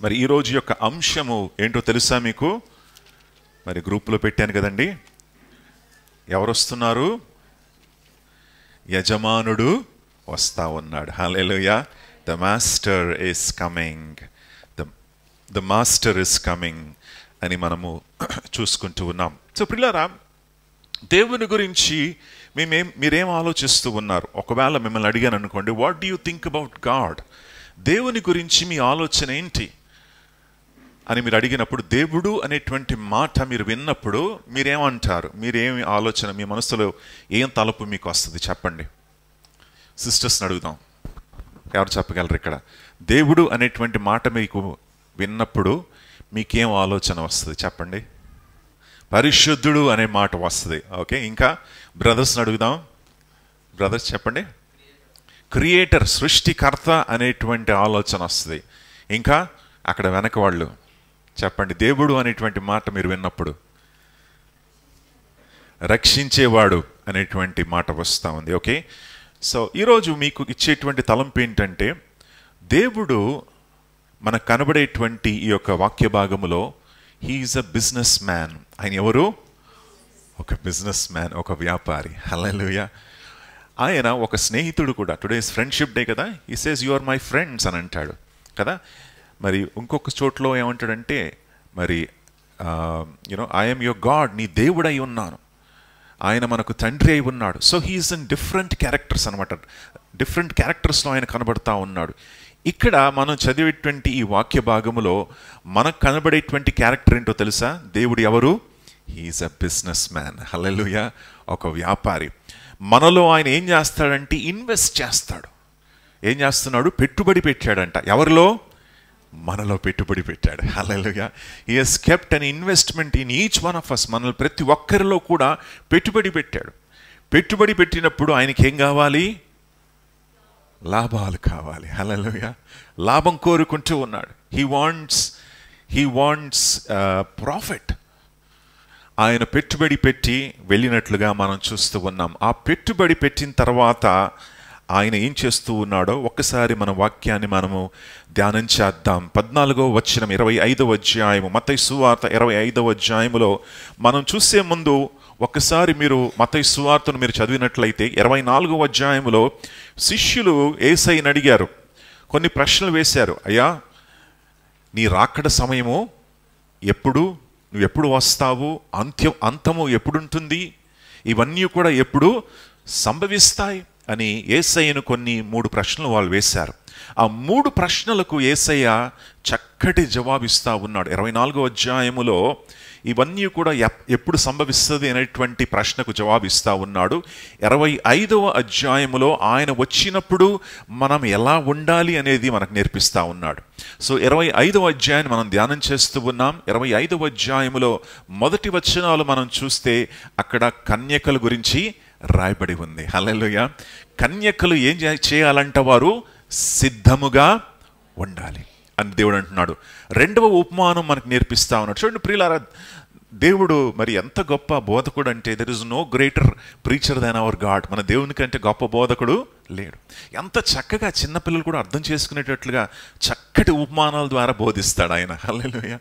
మరి ఈరోజు యొక్క అంశము ఏంటో తెలుసా మీకు? మరి గ్రూప్లో పెట్టాను కదండి. ఎవరు వస్తున్నారు? యజమానుడు వస్తా ఉన్నాడు. Hallelujah. The master is coming, the master is coming అని మనము చూసుకుంటూ ఉన్నాం. సో ప్రియులారా, దేవుని గురించి మీరేం ఆలోచిస్తూ ఉన్నారు? ఒకవేళ మిమ్మల్ని అడిగాను అనుకోండి, what do you think about God? దేవుని గురించి మీ ఆలోచన ఏంటి అని మీరు అడిగినప్పుడు, దేవుడు అనేటువంటి మాట మీరు విన్నప్పుడు మీరేమంటారు? మీరేమి ఆలోచన, మీ మనసులో ఏం తలపు మీకు వస్తుంది చెప్పండి. సిస్టర్స్ని అడుగుదాం, ఎవరు చెప్పగలరు ఇక్కడ? దేవుడు అనేటువంటి మాట మీకు విన్నప్పుడు మీకేం ఆలోచన వస్తుంది చెప్పండి. పరిశుద్ధుడు అనే మాట వస్తుంది. ఓకే, ఇంకా బ్రదర్స్ని అడుగుదాం. బ్రదర్స్ చెప్పండి. క్రియేటర్, సృష్టికర్త అనేటువంటి ఆలోచన వస్తుంది. ఇంకా అక్కడ వెనక వాళ్ళు చెప్పండి. దేవుడు అనేటువంటి మాట మీరు విన్నప్పుడు రక్షించేవాడు అనేటువంటి మాట వస్తూ ఉంది. ఓకే, సో ఈరోజు మీకు ఇచ్చేటువంటి తలంపు ఏంటంటే, దేవుడు మనకు కనబడేటువంటి ఈ యొక్క వాక్య భాగములో హీఈస్ అ బిజినెస్ మ్యాన్. ఆయన ఎవరు? ఒక బిజినెస్ మ్యాన్, ఒక వ్యాపారి. హల్లెలూయా. ఆయన ఒక స్నేహితుడు కూడా. టుడేస్ ఫ్రెండ్షిప్ డే కదా. He says you are my friends అని అంటాడు కదా. మరి ఇంకొక చోట్లో ఏమంటాడంటే, మరి ఐఎమ్ యువర్ గాడ్, నీ దేవుడై ఉన్నాను, ఆయన మనకు తండ్రి అయి ఉన్నాడు. So he is in different characters అనమాట. డిఫరెంట్ క్యారెక్టర్స్లో ఆయన కనబడతా ఉన్నాడు. ఇక్కడ మనం చదివేటువంటి ఈ వాక్య భాగములో మనకు కనబడేటువంటి క్యారెక్టర్ ఏంటో తెలుసా? దేవుడు ఎవరు? He's a businessman. Hallelujah. ఒక వ్యాపారి. మనలో ఆయన ఏం చేస్తాడంటే ఇన్వెస్ట్ చేస్తాడు. ఏం చేస్తున్నాడు? పెట్టుబడి పెట్టాడంట. ఎవరిలో? మనలో పెట్టుబడి పెట్టాడు. Hallelujah. He has kept an investment in each one of us. మనల్ని ప్రతి ఒక్కరిలో కూడా పెట్టుబడి పెట్టాడు. పెట్టుబడి పెట్టినప్పుడు ఆయనకి ఏం కావాలి? లాభాలు కావాలి. హల్లెలూయా. లాభం కోరుకుంటూ ఉన్నాడు. He wants profit. ఆయన పెట్టుబడి పెట్టి వెళ్ళినట్లుగా మనం చూస్తూ ఉన్నాం. ఆ పెట్టుబడి పెట్టిన తర్వాత ఆయన ఏం చేస్తూ ఉన్నాడో ఒక్కసారి మన వాక్యాన్ని మనము ధ్యానం చేద్దాం. 14వ వచనం 25వ అధ్యాయము, మత్తయి సువార్త 25వ అధ్యాయములో మనం చూసే ముందు ఒక్కసారి మీరు మత్తయి సువార్తను మీరు చదివినట్లయితే 24వ అధ్యాయములో శిష్యులు యేసయ్యను అడిగారు, కొన్ని ప్రశ్నలు వేశారు. అయ్యా, నీ రాకడ సమయము ఎప్పుడు? నువ్వు ఎప్పుడు వస్తావు? అంతము ఎప్పుడుంటుంది? ఇవన్నీ కూడా ఎప్పుడు సంభవిస్తాయి అని యేసయ్యను కొన్ని 3 ప్రశ్నలు వాళ్ళు వేశారు. ఆ 3 ప్రశ్నలకు యేసయ్య చక్కటి జవాబిస్తూ ఉన్నాడు. 24వ అధ్యాయములో ఇవన్నీ కూడా ఎప్పుడు సంభవిస్తుంది అనేటువంటి ప్రశ్నకు జవాబిస్తూ ఉన్నాడు. 25వ అధ్యాయములో ఆయన వచ్చినప్పుడు మనం ఎలా ఉండాలి అనేది మనకు నేర్పిస్తూ ఉన్నాడు. సో 25వ అధ్యాయాన్ని మనం ధ్యానం చేస్తూ ఉన్నాం. 25వ అధ్యాయములో మొదటి వచనాలు మనం చూస్తే అక్కడ కన్యకల గురించి రాయబడి ఉంది. హల్లెలూయా. కన్యకలు ఏం చేయాలంట? వారు సిద్ధముగా ఉండాలి అని దేవుడు అంటున్నాడు. 2వ ఉపమానం మనకు నేర్పిస్తా ఉన్నాడు. చూడండి ప్రియులారా, దేవుడు మరి ఎంత గొప్ప బోధకుడు అంటే, there is no greater preacher than our God. మన దేవుని కంటే గొప్ప బోధకుడు లేడు. ఎంత చక్కగా చిన్నపిల్లలు కూడా అర్థం చేసుకునేటట్లుగా చక్కటి ఉపమానాల ద్వారా బోధిస్తాడు ఆయన. హల్లెలూయా.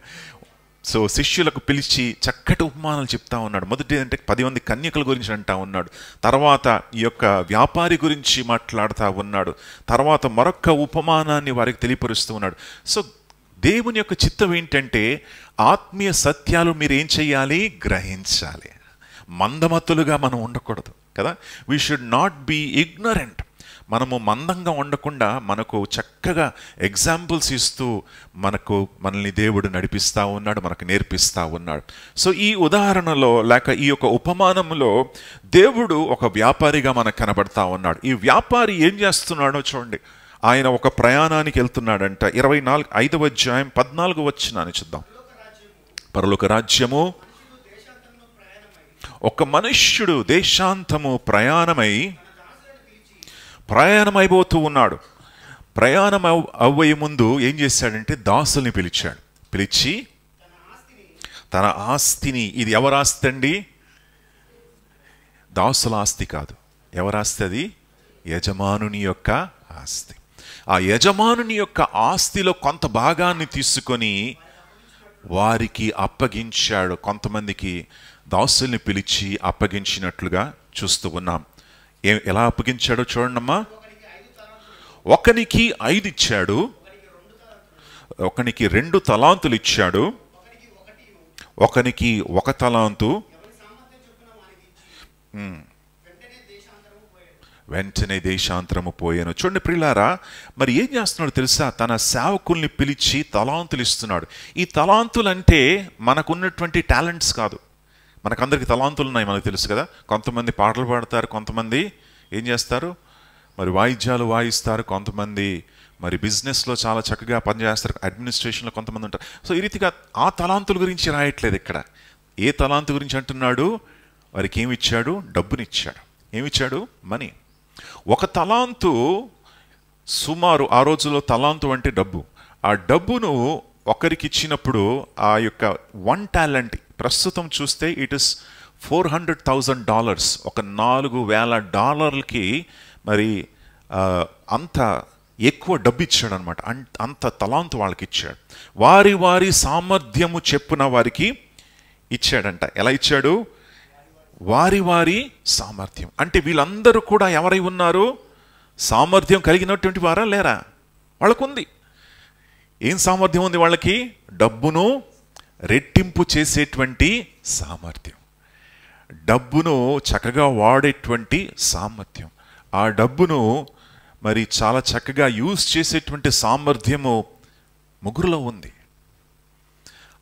సో శిష్యులకు పిలిచి చక్కటి ఉపమానాలు చెప్తా ఉన్నాడు. మొదటి అంటే 10 మంది కన్యకల గురించి అంటా ఉన్నాడు. తర్వాత ఈ యొక్క వ్యాపారి గురించి మాట్లాడుతూ ఉన్నాడు. తర్వాత మరొక ఉపమానాన్ని వారికి తెలియపరుస్తూ ఉన్నాడు. సో దేవుని యొక్క చిత్తం ఏంటంటే, ఆత్మీయ సత్యాలు మీరు ఏం చేయాలి? గ్రహించాలి. మందమతులుగా మనం ఉండకూడదు కదా. We should not be ignorant. మనము మందంగా ఉండకుండా మనకు చక్కగా ఎగ్జాంపుల్స్ ఇస్తూ మనల్ని దేవుడు నడిపిస్తూ ఉన్నాడు, మనకు నేర్పిస్తూ ఉన్నాడు. సో ఈ ఉదాహరణలో లేక ఈ యొక్క ఉపమానంలో దేవుడు ఒక వ్యాపారిగా మనకు కనబడతా ఉన్నాడు. ఈ వ్యాపారి ఏం చేస్తున్నాడో చూడండి. ఆయన ఒక ప్రయాణానికి వెళ్తున్నాడంట. 25వ అధ్యాయం 14వ వచనాన్ని చూద్దాం. పరలోక రాజ్యము, ఒక మనుష్యుడు దేశాంతము ప్రయాణమైపోతూ ఉన్నాడు. ప్రయాణం అవ్వే ముందు ఏం చేశాడంటే దాసుల్ని పిలిచాడు. పిలిచి తన ఆస్తిని, ఇది ఎవరి ఆస్తి అండి? దాసుల ఆస్తి కాదు. ఎవరి ఆస్తి అది? యజమానుని యొక్క ఆస్తి. ఆ యజమానుని యొక్క ఆస్తిలో కొంత భాగాన్ని తీసుకొని వారికి అప్పగించాడు. కొంతమందికి దాసుల్ని పిలిచి అప్పగించినట్లుగా చూస్తూ ఉన్నాం. ఎలా అప్పగించాడో చూడండమ్మా. ఒకనికి 5 ఇచ్చాడు, ఒకనికి 2 తలాంతులు ఇచ్చాడు, ఒకనికి 1 తలాంతు, వెంటనే దేశాంతరము పోయాను. చూడండి ప్రియులారా, మరి ఏం చేస్తున్నాడు తెలుసా? తన సేవకుల్ని పిలిచి తలాంతులు ఇస్తున్నాడు. ఈ తలాంతులు అంటే మనకున్నటువంటి టాలెంట్స్ కాదు. మనకందరికి తలాంతులు ఉన్నాయి, మనకు తెలుసు కదా. కొంతమంది పాటలు పాడతారు, కొంతమంది ఏం చేస్తారు, మరి వాయిద్యాలు వాయిస్తారు, కొంతమంది మరి బిజినెస్లో చాలా చక్కగా పనిచేస్తారు, అడ్మినిస్ట్రేషన్లో కొంతమంది ఉంటారు. సో ఈ రీతిగా ఆ తలాంతుల గురించి రాయట్లేదు ఇక్కడ. ఏ తలాంతు గురించి అంటున్నాడు? వారికి ఏమి ఇచ్చాడు? డబ్బునిచ్చాడు. ఏమిచ్చాడు? మనీ. 1 తలాంతు సుమారు, ఆ రోజుల్లో తలాంతు అంటే డబ్బు. ఆ డబ్బును ఒకరికి ఇచ్చినప్పుడు ఆ యొక్క 1 టాలెంట్ ప్రస్తుతం చూస్తే ఇట్ ఇస్ $400,000. ఒక $4,000 మరి అంత ఎక్కువ డబ్బు ఇచ్చాడు అనమాట. అంత తలాంతు వాళ్ళకి ఇచ్చాడు. వారి వారి సామర్థ్యము చెప్పున వారికి ఇచ్చాడంట. ఎలా ఇచ్చాడు? వారి వారి సామర్థ్యం. అంటే వీళ్ళందరూ కూడా ఎవరై ఉన్నారు? సామర్థ్యం కలిగినటువంటి వారా లేరా? వాళ్ళకుంది. ఏం సామర్థ్యం ఉంది వాళ్ళకి? డబ్బును రెట్టింపు చేసేటువంటి సామర్థ్యం, డబ్బును చక్కగా వాడేటువంటి సామర్థ్యం, ఆ డబ్బును మరి చాలా చక్కగా యూజ్ చేసేటువంటి సామర్థ్యము ముగ్గురులో ఉంది.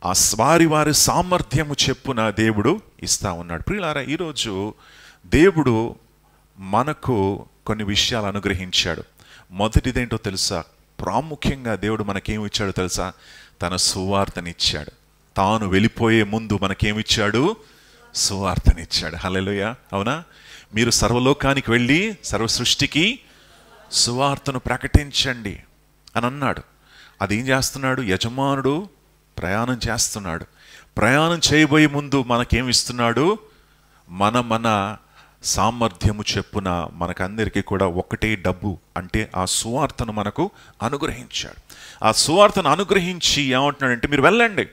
ఆ వారి వారి సామర్థ్యము చెప్పున దేవుడు ఇస్తా ఉన్నాడు. ప్రియులారా, ఈరోజు దేవుడు మనకు కొన్ని విషయాలు అనుగ్రహించాడు. మొదటిదేంటో తెలుసా? ప్రాముఖ్యంగా దేవుడు మనకేమి ఇచ్చాడో తెలుసా? తన సువార్తనిచ్చాడు. తాను వెళ్ళిపోయే ముందు మనకేమిచ్చాడు? సువార్తనిచ్చాడు. హల్లెలూయా. అవునా? మీరు సర్వలోకానికి వెళ్ళి సర్వ సృష్టికి సువార్తను ప్రకటించండి అని అన్నాడు. అదేం చేస్తున్నాడు? యజమానుడు ప్రయాణం చేస్తున్నాడు. ప్రయాణం చేయబోయే ముందు మనకేమిస్తున్నాడు? మన సామర్థ్యము చెప్పున మనకందరికీ కూడా ఒకటే డబ్బు, అంటే ఆ సువార్తను మనకు అనుగ్రహించాడు. ఆ సువార్తను అనుగ్రహించి ఏమంటున్నాడంటే, మీరు వెళ్ళండి,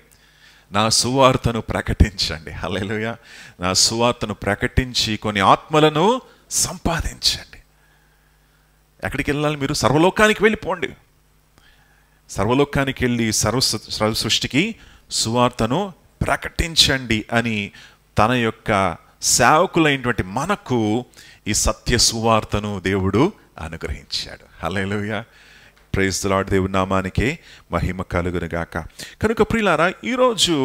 నా సువార్తను ప్రకటించండి. హల్లెలూయా. నా సువార్తను ప్రకటించి కొన్ని ఆత్మలను సంపాదించండి. ఎక్కడికి వెళ్ళాలి? మీరు సర్వలోకానికి వెళ్ళిపోండి. సర్వలోకానికి వెళ్ళి సర్వ సృష్టికి సువార్తను ప్రకటించండి అని తన యొక్క సేవకులైనటువంటి మనకు ఈ సత్య సువార్తను దేవుడు అనుగ్రహించాడు. హల్లెలూయా. Praise the Lord. దేవుని నామానికి మహిమ కలుగును గాక. కనుక ప్రియులారా, ఈరోజు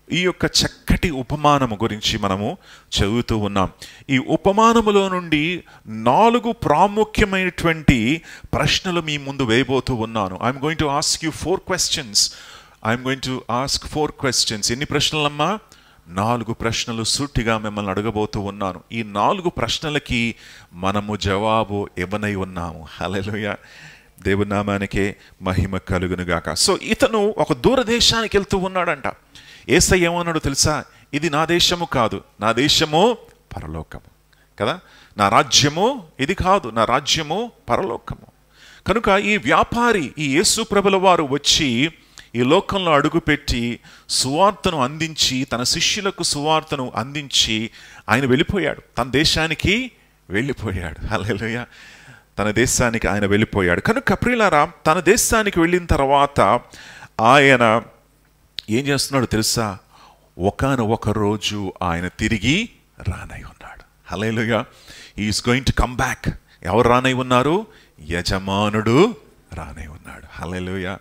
ఈ యొక్క చక్కటి ఉపమానము గురించి మనము చదువుతూ ఉన్నాం. ఈ ఉపమానములో నుండి 4 ప్రాముఖ్యమైనటువంటి ప్రశ్నలు మీ ముందు వేయబోతూ ఉన్నాను. I'm going to ask you 4 questions. I'm going to ask 4 questions. ఎన్ని ప్రశ్నలమ్మా? 4 ప్రశ్నలు సూటిగా మిమ్మల్ని అడగబోతూ ఉన్నాను. ఈ 4 ప్రశ్నలకి మనము జవాబు ఇవ్వనై ఉన్నాము. హల్లెలూయా. దేవుని నామానికే మహిమ కలుగును గాక. సో ఇతను ఒక దూరదేశానికి వెళ్తూ ఉన్నాడంట. యేసయ్య ఏమన్నాడు తెలుసా? ఇది నా దేశము కాదు, నా దేశము పరలోకము కదా. నా రాజ్యము ఇది కాదు, నా రాజ్యము పరలోకము. కనుక ఈ వ్యాపారి, ఈ యేసు ప్రభుల వారు వచ్చి ఈ లోకంలో అడుగుపెట్టి సువార్తను అందించి, తన శిష్యులకు సువార్తను అందించి ఆయన వెళ్ళిపోయాడు. తన దేశానికి వెళ్ళిపోయాడు. హల్లెలూయా. తన దేశానికి ఆయన వెళ్ళిపోయాడు. కనుక ప్రియులారా, తన దేశానికి వెళ్ళిన తర్వాత ఆయన ఏం చేస్తున్నాడు తెలుసా? ఒకానొక రోజు ఆయన తిరిగి రానై ఉన్నాడు. Hallelujah. He is going to come back. ఎవరు రానై ఉన్నారు? యజమానుడు రానై ఉన్నాడు. హల్లెలూయా.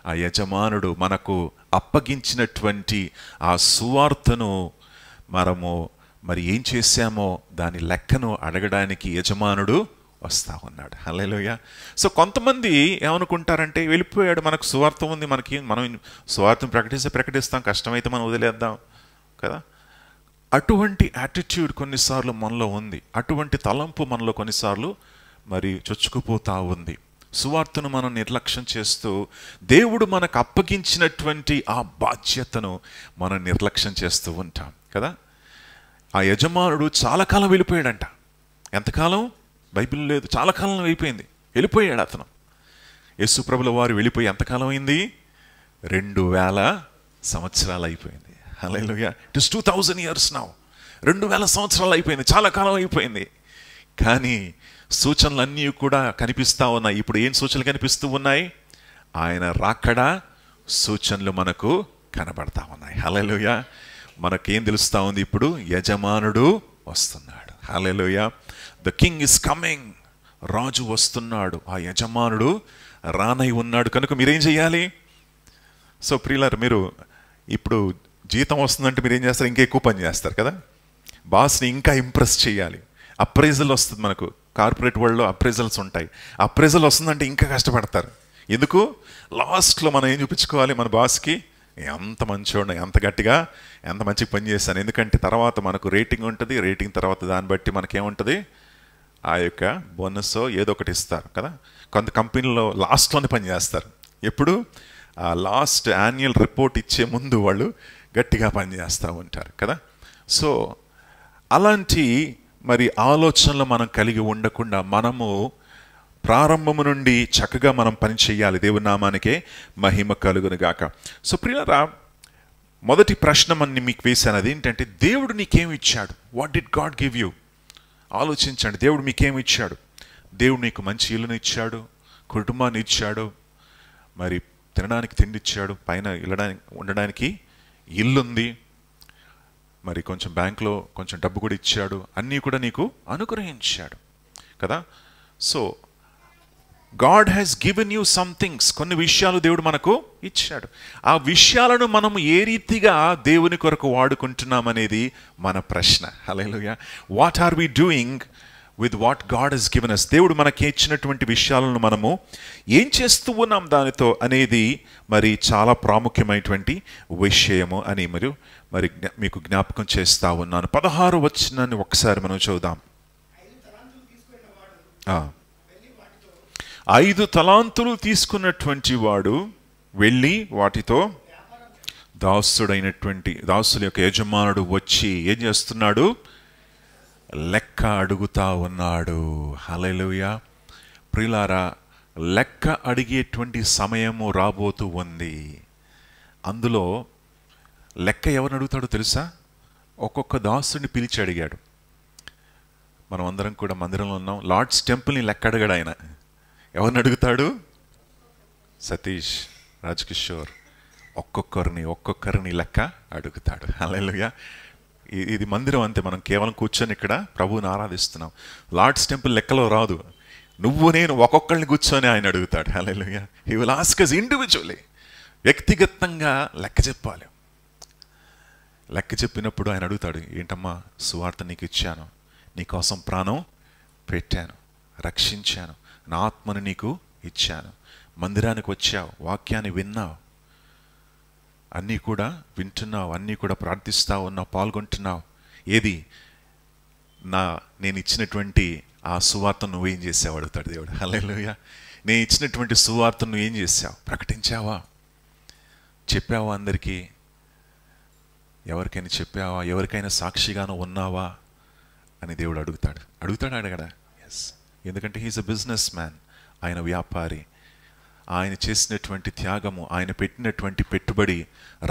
ఆ యజమానుడు మనకు అప్పగించినటువంటి ఆ సువార్తను మనము మరి ఏం చేశామో దాని లెక్కను అడగడానికి యజమానుడు వస్తా ఉన్నాడు. హల్లెలూయా. సో కొంతమంది ఏమనుకుంటారంటే, వెళ్ళిపోయాడు, మనకు సువార్త ఉంది, మనం సువార్తను ప్రకటిస్తాం, కష్టమైతే మనం వదిలేద్దాం కదా. అటువంటి యాటిట్యూడ్ కొన్నిసార్లు మనలో ఉంది. అటువంటి తలంపు మనలో కొన్నిసార్లు మరి చొచ్చుకుపోతా ఉంది. సువార్తను మనం నిర్లక్ష్యం చేస్తూ దేవుడు మనకు అప్పగించినటువంటి ఆ బాధ్యతను మనం నిర్లక్ష్యం చేస్తూ ఉంటాం కదా. ఆ యజమానుడు చాలా కాలం వెళ్ళిపోయాడంట. ఎంతకాలం? బైబిల్ లేదు. చాలా కాలం అయిపోయింది, వెళ్ళిపోయాడు అతను. యేసుప్రభుల వారు వెళ్ళిపోయి ఎంతకాలం అయింది? 2000 సంవత్సరాలు అయిపోయింది. Hallelujah. It is 2000 years now. 2000 సంవత్సరాలు అయిపోయింది, చాలా కాలం అయిపోయింది. కానీ సూచనలన్నీ కూడా కనిపిస్తూ ఉన్నాయి. ఇప్పుడు ఏం సూచనలు కనిపిస్తూ ఉన్నాయి? ఆయన రాకడా సూచనలు మనకు కనబడతా ఉన్నాయి. హల్లెలూయా. మనకేం తెలుస్తూ ఉంది? ఇప్పుడు యజమానుడు వస్తున్నాడు. Hallelujah. The king is coming. రాజు వస్తున్నాడు, ఆ యజమానుడు రానై ఉన్నాడు. కనుక మీరేం చేయాలి? సో ప్రియులారా, మీరు ఇప్పుడు జీతం వస్తుందంటే మీరు ఏం చేస్తారు? ఇంకా ఎక్కువ పని చేస్తారు కదా. బాస్ని ఇంకా ఇంప్రెస్ చేయాలి. అప్రైజల్ వస్తుంది మనకు. కార్పొరేట్ వరల్డ్లో అప్రైజల్స్ ఉంటాయి. అప్రైజల్ వస్తుందంటే ఇంకా కష్టపడతారు. ఎందుకు? లాస్ట్లో మనం ఏం చూపించుకోవాలి మన బాస్కి? ఎంత మంచోడు, ఎంత గట్టిగా, ఎంత మంచిగా పని చేశాను. ఎందుకంటే తర్వాత మనకు రేటింగ్ ఉంటుంది. రేటింగ్ తర్వాత దాన్ని బట్టి మనకేముంటుంది? ఆ యొక్క బోనస్ ఏదో ఒకటి ఇస్తారు కదా. కొంత కంపెనీలో లాస్ట్లోనే పని చేస్తారు. ఎప్పుడు? ఆ లాస్ట్ యాన్యువల్ రిపోర్ట్ ఇచ్చే ముందు వాళ్ళు గట్టిగా పని చేస్తూ ఉంటారు కదా. సో అలాంటి మరి ఆలోచనలు మనం కలిగి ఉండకుండా మనము ప్రారంభము నుండి చక్కగా మనం పని చేయాలి. దేవుని నామానికే మహిమ కలుగును గాక. సో ప్రియులారా, మొదటి ప్రశ్న మనం మీకు వేశాను. అది ఏంటంటే, దేవుడు నీకేమి ఇచ్చాడు? What did God give you? ఆలోచించండి. దేవుడు మీకేమి ఇచ్చాడు? దేవుడు నీకు మంచి ఇల్లుని ఇచ్చాడు, కుటుంబాన్ని ఇచ్చాడు, మరి తినడానికి తిండి ఇచ్చాడు, పైన ఉండడానికి ఇల్లుంది, మరి కొంచెం బ్యాంకులో కొంచెం డబ్బు కూడా ఇచ్చాడు. అన్నీ కూడా నీకు అనుగ్రహించాడు కదా. So God has given you some things. కొన్ని విషయాలు దేవుడు మనకు ఇచ్చాడు. ఆ విషయాలను మనం ఏ రీతిగా దేవుని కొరకు వాడుకుంటున్నామనేది మన ప్రశ్న. Hallelujah. What are we doing with what God has given us? దేవుడు మనకి ఇచ్చినటువంటి విషయాలను మనము ఏం చేస్తూ ఉన్నాం దానితో అనేది మరి చాలా ప్రాముఖ్యమైనటువంటి విషయము అని మరి మీకు జ్ఞాపకం చేస్తూ ఉన్నాను. 16వ వచనాన్ని ఒకసారి మనం చూద్దాం. 5 తలాంతులు తీసుకున్నటువంటి వాడు వెళ్ళి వాటితో దాసుల యొక్క యజమానుడు వచ్చి ఏం చేస్తున్నాడు? లెక్క అడుగుతా ఉన్నాడు. హల్లెలూయా. ప్రియులారా, లెక్క అడిగేటువంటి సమయము రాబోతూ ఉంది. అందులో లెక్క ఎవరిని అడుగుతాడో తెలుసా? ఒక్కొక్క దాసుని పిలిచి అడిగాడు. మనం అందరం కూడా మందిరంలో ఉన్నాం. లార్డ్స్ టెంపుల్ని లెక్క అడిగాడు ఆయన. ఎవరిని అడుగుతాడు? సతీష్, రాజ్కిషోర్, ఒక్కొక్కరిని లెక్క అడుగుతాడు. హల్లెలూయా. ఇది మందిరం అంతే. మనం కేవలం కూర్చొని ఇక్కడ ప్రభువుని ఆరాధిస్తున్నాం. లార్డ్స్ టెంపుల్ లెక్కలో రాదు. నువ్వు నేను ఒక్కొక్కరిని కూర్చొని ఆయన అడుగుతాడు. Hallelujah. He will ask us individually. వ్యక్తిగతంగా లెక్క చెప్పాలి. లెక్క చెప్పినప్పుడు ఆయన అడుగుతాడు, ఏంటమ్మా సువార్త నీకు ఇచ్చాను, నీకోసం ప్రాణం పెట్టాను, రక్షించాను, నా ఆత్మను నీకు ఇచ్చాను, మందిరానికి వచ్చావు, వాక్యాన్ని విన్నావు, అన్నీ కూడా వింటున్నావు, అన్నీ కూడా ప్రార్థిస్తావు, ఉన్నావు, పాల్గొంటున్నావు. ఏది నేను ఇచ్చినటువంటి ఆ సువార్తను నువ్వేం చేసావు అడుగుతాడు దేవుడు. హల్లెలూయా. నేను ఇచ్చినటువంటి సువార్తను నువ్వేం చేసావు? ప్రకటించావా? చెప్పావా? అందరికీ ఎవరికైనా చెప్పావా? ఎవరికైనా సాక్షిగాను ఉన్నావా అని దేవుడు అడుగుతాడు. అడగడా? ఎస్. ఎందుకంటే హీఈస్ అ బిజినెస్ మ్యాన్. ఆయన వ్యాపారి. ఆయన చేసినటువంటి త్యాగము, ఆయన పెట్టినటువంటి పెట్టుబడి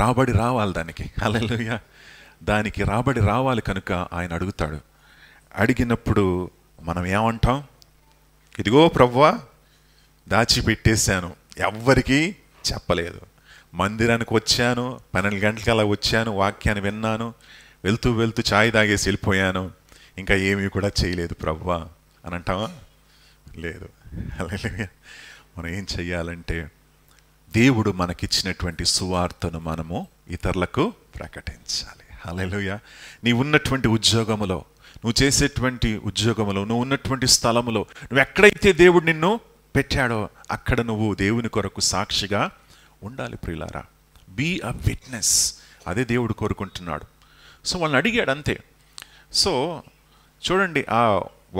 రాబడి రావాలి దానికి. హల్లెలూయా. దానికి రాబడి రావాలి కనుక ఆయన అడుగుతాడు. అడిగినప్పుడు మనం ఏమంటాం? ఇదిగో ప్రభువా, దాచిపెట్టేశాను, ఎవ్వరికీ చెప్పలేదు. మందిరానికి వచ్చాను, 12 గంటలకల్లా వచ్చాను, వాక్యాన్ని విన్నాను, వెళ్తూ ఛాయ్ తాగేసి వెళ్ళిపోయాను, ఇంకా ఏమీ కూడా చేయలేదు ప్రభువా అని అంటావా? లేదు. హల్లెలూయా. మనం ఏం చెయ్యాలంటే దేవుడు మనకిచ్చినటువంటి సువార్తను మనము ఇతరులకు ప్రకటించాలి. హల్లెలూయా. నీ ఉన్నటువంటి ఉద్యోగములో, నువ్వు చేసేటువంటి ఉద్యోగములో, నువ్వు ఉన్నటువంటి స్థలములో, నువ్వు ఎక్కడైతే దేవుడు నిన్ను పెట్టాడో అక్కడ నువ్వు దేవుని కొరకు సాక్షిగా ఉండాలి. ప్రియులారా, బీ అ విట్నెస్. అదే దేవుడు కోరుకుంటున్నాడు. సో వాళ్ళని అడిగాడు అంతే. సో చూడండి, ఆ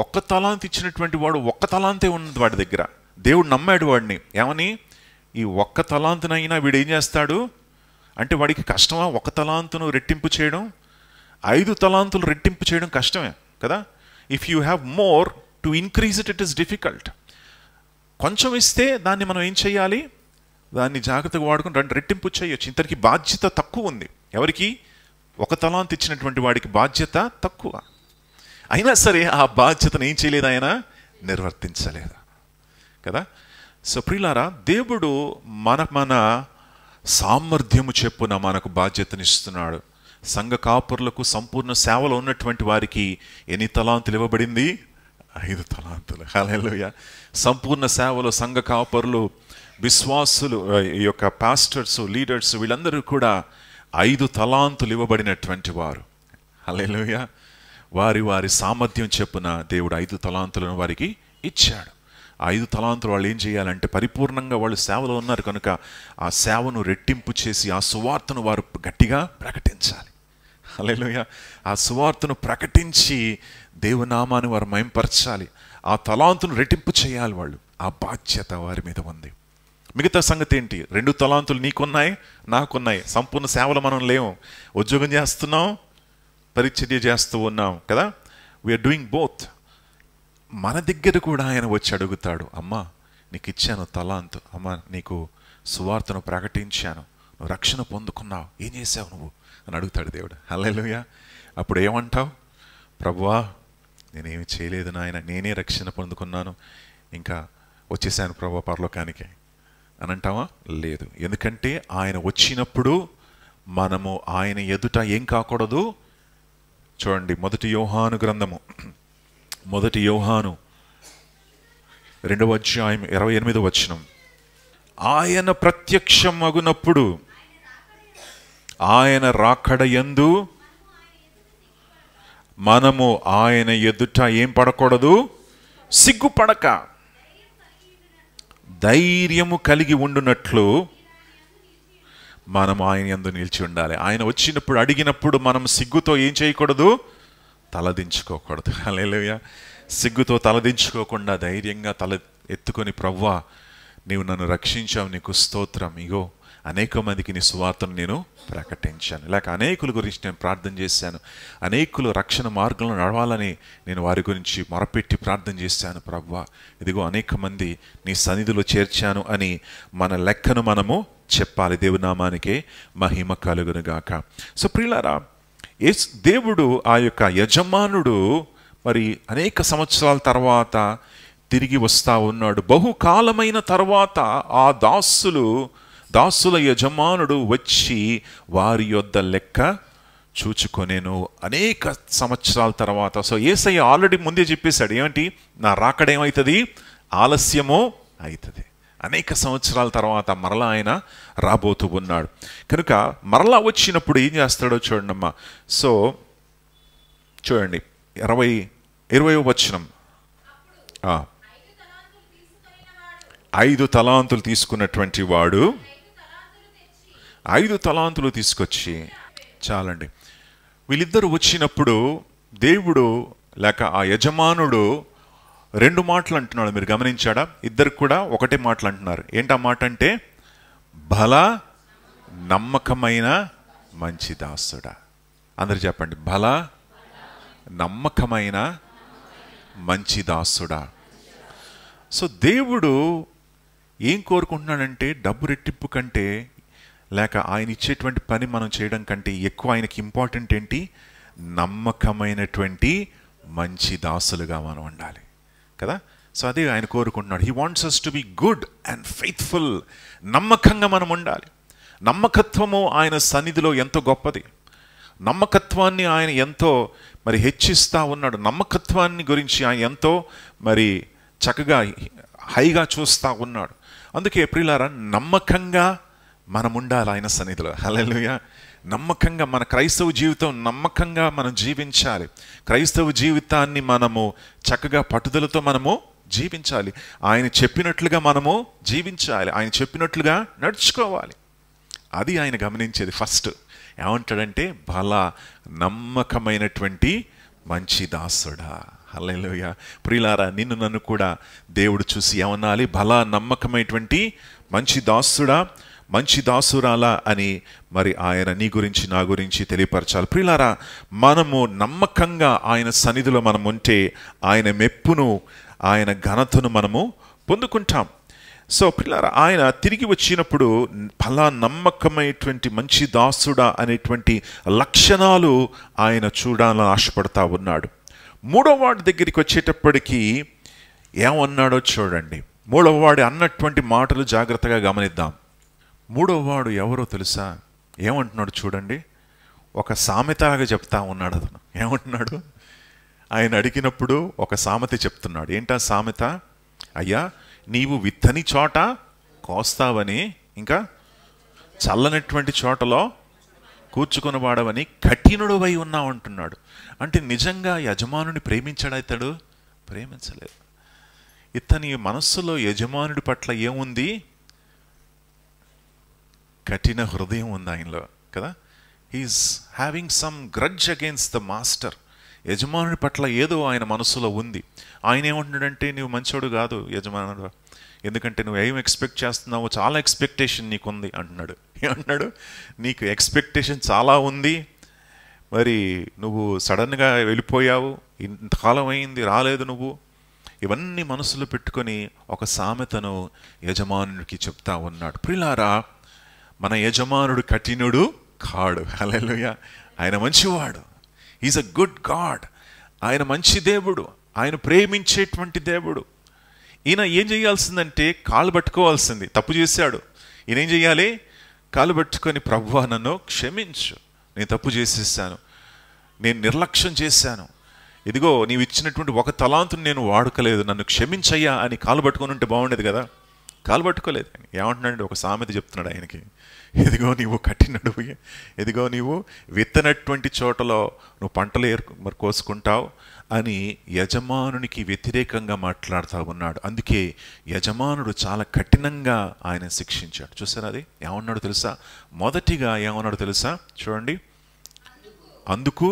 ఒక్క తలాంతు ఇచ్చినటువంటి వాడు ఒక్క తలాంతే ఉన్నది వాడి దగ్గర. దేవుడు నమ్మాడు వాడిని. ఏమని? ఈ ఒక్క తలాంతునైనా వీడు ఏం చేస్తాడు అంటే, వాడికి కష్టమా ఒక తలాంతును రెట్టింపు చేయడం? 5 తలాంతులు రెట్టింపు చేయడం కష్టమే కదా. If you have more to increase it is difficult. కొంచెం ఇస్తే దాన్ని మనం ఏం చేయాలి? దాన్ని జాగ్రత్తగా వాడుకుని రెట్టింపు చేయొచ్చు. ఇతనికి బాధ్యత తక్కువ ఉంది. ఎవరికి? 1 తలాంతు ఇచ్చినటువంటి వాడికి బాధ్యత తక్కువ. అయినా సరే ఆ బాధ్యతను ఏం చేయలేదు, ఆయన నిర్వర్తించలేదు కదా. సో ప్రియులారా, దేవుడు మన సామర్థ్యము చెప్పున మనకు బాధ్యతనిస్తున్నాడు. సంఘ కాపురులకు సంపూర్ణ సేవలో ఉన్నటువంటి వారికి ఎన్ని తలాంతులు ఇవ్వబడింది? 5 తలాంతులు. హల్లెలూయా. సంపూర్ణ సేవలో సంఘ కాపురులు, విశ్వాసులు, ఈ యొక్క పాస్టర్స్, లీడర్స్, వీళ్ళందరూ కూడా 5 తలాంతులు ఇవ్వబడినటువంటి వారు. హల్లెలూయా. వారి వారి సామర్థ్యం చెప్పున దేవుడు 5 తలాంతులను వారికి ఇచ్చాడు. 5 తలాంతులు వాళ్ళు ఏం చేయాలంటే, పరిపూర్ణంగా వాళ్ళు సేవలో ఉన్నారు కనుక ఆ సేవను రెట్టింపు చేసి ఆ సువార్తను వారు గట్టిగా ప్రకటించాలి. హల్లెలూయా. ఆ సువార్తను ప్రకటించి దేవునామాన్ని వారు మహింపరచాలి. ఆ తలాంతును రెట్టింపు చేయాలి వాళ్ళు. ఆ బాధ్యత వారి మీద ఉంది. మిగతా సంగతి ఏంటి? 2 తలాంతులు నీకున్నాయి, నాకున్నాయి. సంపూర్ణ సేవలో మనం లేవు. ఉద్యోగం చేస్తున్నాం, పరిచర్య చేస్తూ ఉన్నాం కదా. We are doing both. మన దగ్గర కూడా ఆయన వచ్చి అడుగుతాడు, అమ్మా నీకు ఇచ్చాను తలాంతు, అమ్మా నీకు సువార్తను ప్రకటించాను, నువ్వు రక్షణ పొందుకున్నావు, ఏం చేసావు నువ్వు అని అడుగుతాడు దేవుడు. హల్లెలూయా. అప్పుడు ఏమంటావు? ప్రభువా నేనేమి చేయలేదు నాయన, నేనే రక్షణ పొందుకున్నాను, ఇంకా వచ్చేసాను ప్రభువా పరలోకానికి అని అంటావా? లేదు. ఎందుకంటే ఆయన వచ్చినప్పుడు మనము ఆయన ఎదుట ఏం కాకూడదు. చూడండి, 1 యోహాను గ్రంథము, 1 యోహాను 2వ అధ్యాయం 28వ వచనం. ఆయన ప్రత్యక్షమగునప్పుడు ఆయన రాకడ యందు మనము ఆయన ఎదుట ఏం పడకూడదు? సిగ్గుపడక ధైర్యము కలిగి ఉండునట్లు మనం ఆయన యందు నిలిచి ఉండాలి. ఆయన వచ్చినప్పుడు అడిగినప్పుడు మనం సిగ్గుతో ఏం చేయకూడదు? తలదించుకోకూడదు. హల్లెలూయా. సిగ్గుతో తలదించుకోకుండా ధైర్యంగా తల ఎత్తుకొని, ప్రభువా నీవు నన్ను రక్షించావు, నీకు స్తోత్రం, ఇగో అనేక మందికి నీ సువార్తను నేను ప్రకటించాను, లేక అనేకుల గురించి నేను ప్రార్థన చేశాను, అనేకులు రక్షణ మార్గంలో నడవాలని నేను వారి గురించి మొరపెట్టి ప్రార్థన చేశాను, ప్రభువా ఇదిగో అనేక మంది నీ సన్నిధిలో చేర్చాను అని మన లెక్కను మనము చెప్పాలి. దేవుని నామానికే మహిమ కలుగునుగాక. సో ప్రియులారా, దేవుడు ఆ యొక్క యజమానుడు మరి అనేక సంవత్సరాల తర్వాత తిరిగి వస్తా ఉన్నాడు. బహుకాలమైన తర్వాత ఆ దాసుల యజమానుడు వచ్చి వారి యొద్ద లెక్క చూచుకొనేను. అనేక సంవత్సరాల తర్వాత. సో యేసయ్య ఆల్రెడీ ముందే చెప్పేశాడు, ఏమంటి? నా రాకడ ఏమవుతుంది? ఆలస్యమో అవుతుంది. అనేక సంవత్సరాల తర్వాత మరలా ఆయన రాబోతూ ఉన్నాడు కనుక మరలా వచ్చినప్పుడు ఏం చేస్తాడో చూడండి అమ్మా. సో చూడండి 20వ వచనం. 5 తలాంతులు తీసుకున్నటువంటి వాడు 5 తలాంతులు తీసుకొచ్చి, చాలండి, వీళ్ళిద్దరూ వచ్చినప్పుడు దేవుడు లేక ఆ యజమానుడు 2 మాటలు అంటున్నాడు. మీరు గమనించాడా? ఇద్దరు కూడా ఒకటే మాటలు అంటున్నారు. ఏంటి ఆ మాట అంటే? బల నమ్మకమైన మంచి దాసుడా. అందరు చెప్పండి, బల నమ్మకమైన మంచి దాసుడా. సో దేవుడు ఏం కోరుకుంటున్నాడంటే, డబ్బు రెట్టింపు కంటే లేక ఆయన ఇచ్చేటువంటి పని మనం చేయడం కంటే ఎక్కువ ఆయనకి ఇంపార్టెంట్ ఏంటి? నమ్మకమైనటువంటి మంచి దాసులుగా మనం ఉండాలి కదా. సో అదే ఆయన కోరుకుంటున్నాడు. He wants us to be good and faithful. నమ్మకంగా మనం ఉండాలి. నమ్మకత్వము ఆయన సన్నిధిలో ఎంతో గొప్పది. నమ్మకత్వాన్ని ఆయన ఎంతో మరి హెచ్చిస్తూ ఉన్నాడు. నమ్మకత్వాన్ని గురించి ఆయన ఎంతో మరి చక్కగా హైగా చూస్తూ ఉన్నాడు. అందుకే ప్రియులారా, నమ్మకంగా మనం ఉండాలి ఆయన సన్నిధిలో. హల్లెలూయా. నమ్మకంగా మన క్రైస్తవ జీవితం నమ్మకంగా మనం జీవించాలి. క్రైస్తవ జీవితాన్ని మనము చక్కగా పట్టుదలతో మనము జీవించాలి. ఆయన చెప్పినట్లుగా మనము జీవించాలి. ఆయన చెప్పినట్లుగా నడుచుకోవాలి. అది ఆయన గమనించేది ఫస్ట్. ఏమంటాడంటే, బల నమ్మకమైనటువంటి మంచి దాసుడా. హల్లెలూయా. ప్రియులారా, నిన్ను నన్ను కూడా దేవుడు చూసి ఏమనాలి? బల నమ్మకమైనటువంటి మంచి దాసుడా, మంచి దాసురాలా అని మరి ఆయన నీ గురించి నా గురించి తెలియపరచాలి. ప్రియులారా, మనము నమ్మకంగా ఆయన సన్నిధిలో మనం ఉంటే ఆయన మెప్పును ఆయన ఘనతను మనము పొందుకుంటాం. సో పిల్లరా, ఆయన తిరిగి వచ్చినప్పుడు ఫలా నమ్మకమైనటువంటి మంచి దాసుడా అనేటువంటి లక్షణాలు ఆయన చూడాలని ఆశపడతా ఉన్నాడు. మూడవ వాడి దగ్గరికి వచ్చేటప్పటికి ఏమన్నాడో చూడండి. మూడవ వాడు అన్నటువంటి మాటలు జాగ్రత్తగా గమనిద్దాం. మూడవ వాడు ఎవరో తెలుసా? ఏమంటున్నాడు చూడండి. ఒక సామెతలాగా చెప్తా ఉన్నాడు అతను. ఏమంటున్నాడు? ఆయన అడిగినప్పుడు ఒక సామెత చెప్తున్నాడు. ఏంటా సామెత? అయ్యా, నీవు విత్తని చోట కోస్తావని, ఇంకా చల్లనటువంటి చోటలో కూర్చుకుని వాడవని కఠినుడువై ఉన్నావు అంటున్నాడు. అంటే నిజంగా యజమానుని ప్రేమించాడా ఇతడు? ప్రేమించలేదు. ఇతని మనస్సులో యజమానుడి పట్ల ఏముంది? కఠిన హృదయం ఉంది ఆయనలో కదా. He's having some grudge against the master. యజమానుడి పట్ల ఏదో ఆయన మనస్సులో ఉంది. ఆయన ఏమంటున్నాడంటే, నువ్వు మంచోడు కాదు యజమానుడు, ఎందుకంటే నువ్వు ఏం ఎక్స్పెక్ట్ చేస్తున్నావో చాలా ఎక్స్పెక్టేషన్ నీకుంది అంటున్నాడు. ఏమంటున్నాడు? నీకు ఎక్స్పెక్టేషన్ చాలా ఉంది, మరి నువ్వు సడన్గా వెళ్ళిపోయావు, ఇంతకాలం అయింది రాలేదు నువ్వు. ఇవన్నీ మనసులో పెట్టుకొని ఒక సామెతను యజమానుడికి చెప్తా ఉన్నాడు. ప్రియులారా, మన యజమానుడు కఠినుడు కాడు. హల్లెలూయా. ఆయన మంచివాడు. Is a good God. ఆయన మంచి దేవుడు. ఆయన ప్రేమించేటువంటి దేవుడు. ఈయన ఏం చేయాల్సిందంటే కాళ్ళు పట్టుకోవాల్సింది. తప్పు చేశాడు. ఈయన ఏం చేయాలి? కాళ్ళు పట్టుకొని, ప్రభువా నన్ను క్షమించు, నేను తప్పు చేసేసాను, నేను నిర్లక్ష్యం చేశాను, ఇదిగో నీవు ఇచ్చినటువంటి ఒక తలాంతుని నేను వాడుకలేదు, నన్ను క్షమించయ్యా అని కాలు పట్టుకొని ఉంటే బాగుండేది కదా. కాలు పట్టుకోలేదు. ఏమంటున్నాడు? ఒక సామెత చెప్తున్నాడు ఆయనకి. ఎదిగో నీవు కఠినడు, ఎదిగో నీవు విత్తనటువంటి చోటలో నువ్వు పంటలు కోసుకుంటావు అని యజమానునికి వ్యతిరేకంగా మాట్లాడుతూ ఉన్నాడు. అందుకే యజమానుడు చాలా కఠినంగా ఆయన శిక్షించాడు. చూసారా? అది ఏమన్నాడు తెలుసా? మొదటిగా ఏమన్నాడు తెలుసా? చూడండి. అందుకు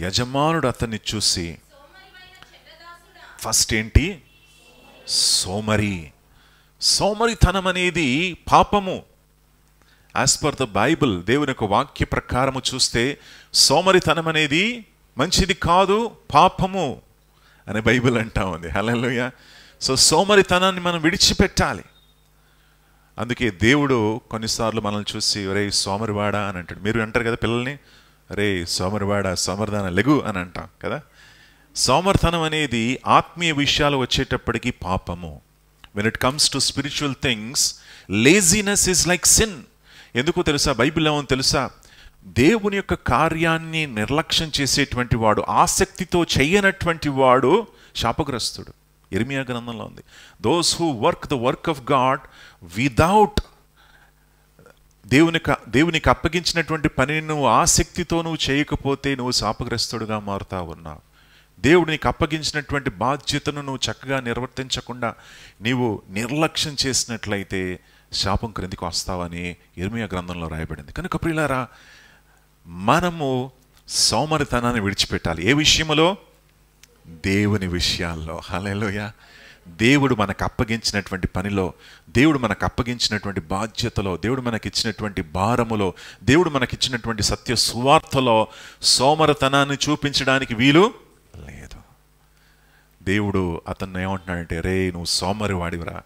యజమానుడు అతన్ని చూసి, ఫస్ట్ ఏంటి? సోమరి. సోమరితనం అనేది పాపము. యాజ్ పర్ ద బైబిల్, దేవుని యొక్క వాక్య ప్రకారము చూస్తే సోమరితనం అనేది మంచిది కాదు, పాపము అని బైబిల్ అంటా ఉంది. హల్లెలూయా. సో సోమరితనాన్ని మనం విడిచిపెట్టాలి. అందుకే దేవుడు కొన్నిసార్లు మనల్ని చూసి, ఒరే సోమరివాడా అని అంటాడు. మీరు అంటారు కదా పిల్లల్ని, అరే సోమరివాడా, సోమరిదాన లెగు అని అంటాం కదా. సోమరితనం అనేది ఆత్మీయ విషయాలు వచ్చేటప్పటికి పాపము. When it comes to spiritual things, laziness is like sin. ఎందుకో తెలుసా? బైబిల్ ఏమో తెలుసా? దేవుని యొక్క కార్యాన్ని నిర్లక్ష్యం చేసేటువంటి వాడు, ఆసక్తితో చెయ్యనటువంటి వాడు శాపగ్రస్తుడు. ఇర్మియా గ్రంథంలో ఉంది, those who work the work of God without, దేవునికి అప్పగించినటువంటి పనిని నువ్వు ఆసక్తితో నువ్వు చేయకపోతే నువ్వు శాపగ్రస్తుడుగా మారుతా ఉన్నావు. దేవుడు నీకు అప్పగించినటువంటి బాధ్యతను నువ్వు చక్కగా నిర్వర్తించకుండా నీవు నిర్లక్ష్యం చేసినట్లయితే శాపం క్రిందికి వస్తావని ఇర్మియా గ్రంథంలో రాయబడింది. కనుక ప్రియులారా, మనము సోమరితనాన్ని విడిచిపెట్టాలి. ఏ విషయంలో? దేవుని విషయాల్లో. హల్లెలూయా. దేవుడు మనకు అప్పగించినటువంటి పనిలో, దేవుడు మనకు అప్పగించినటువంటి బాధ్యతలో, దేవుడు మనకిచ్చినటువంటి భారములో, దేవుడు మనకిచ్చినటువంటి సత్య సువార్తలో సోమరితనాన్ని చూపించడానికి వీలు లేదు. దేవుడు అతన్ని ఏమంటున్నాడంటే, రే నువ్వు సోమరి వాడివరా.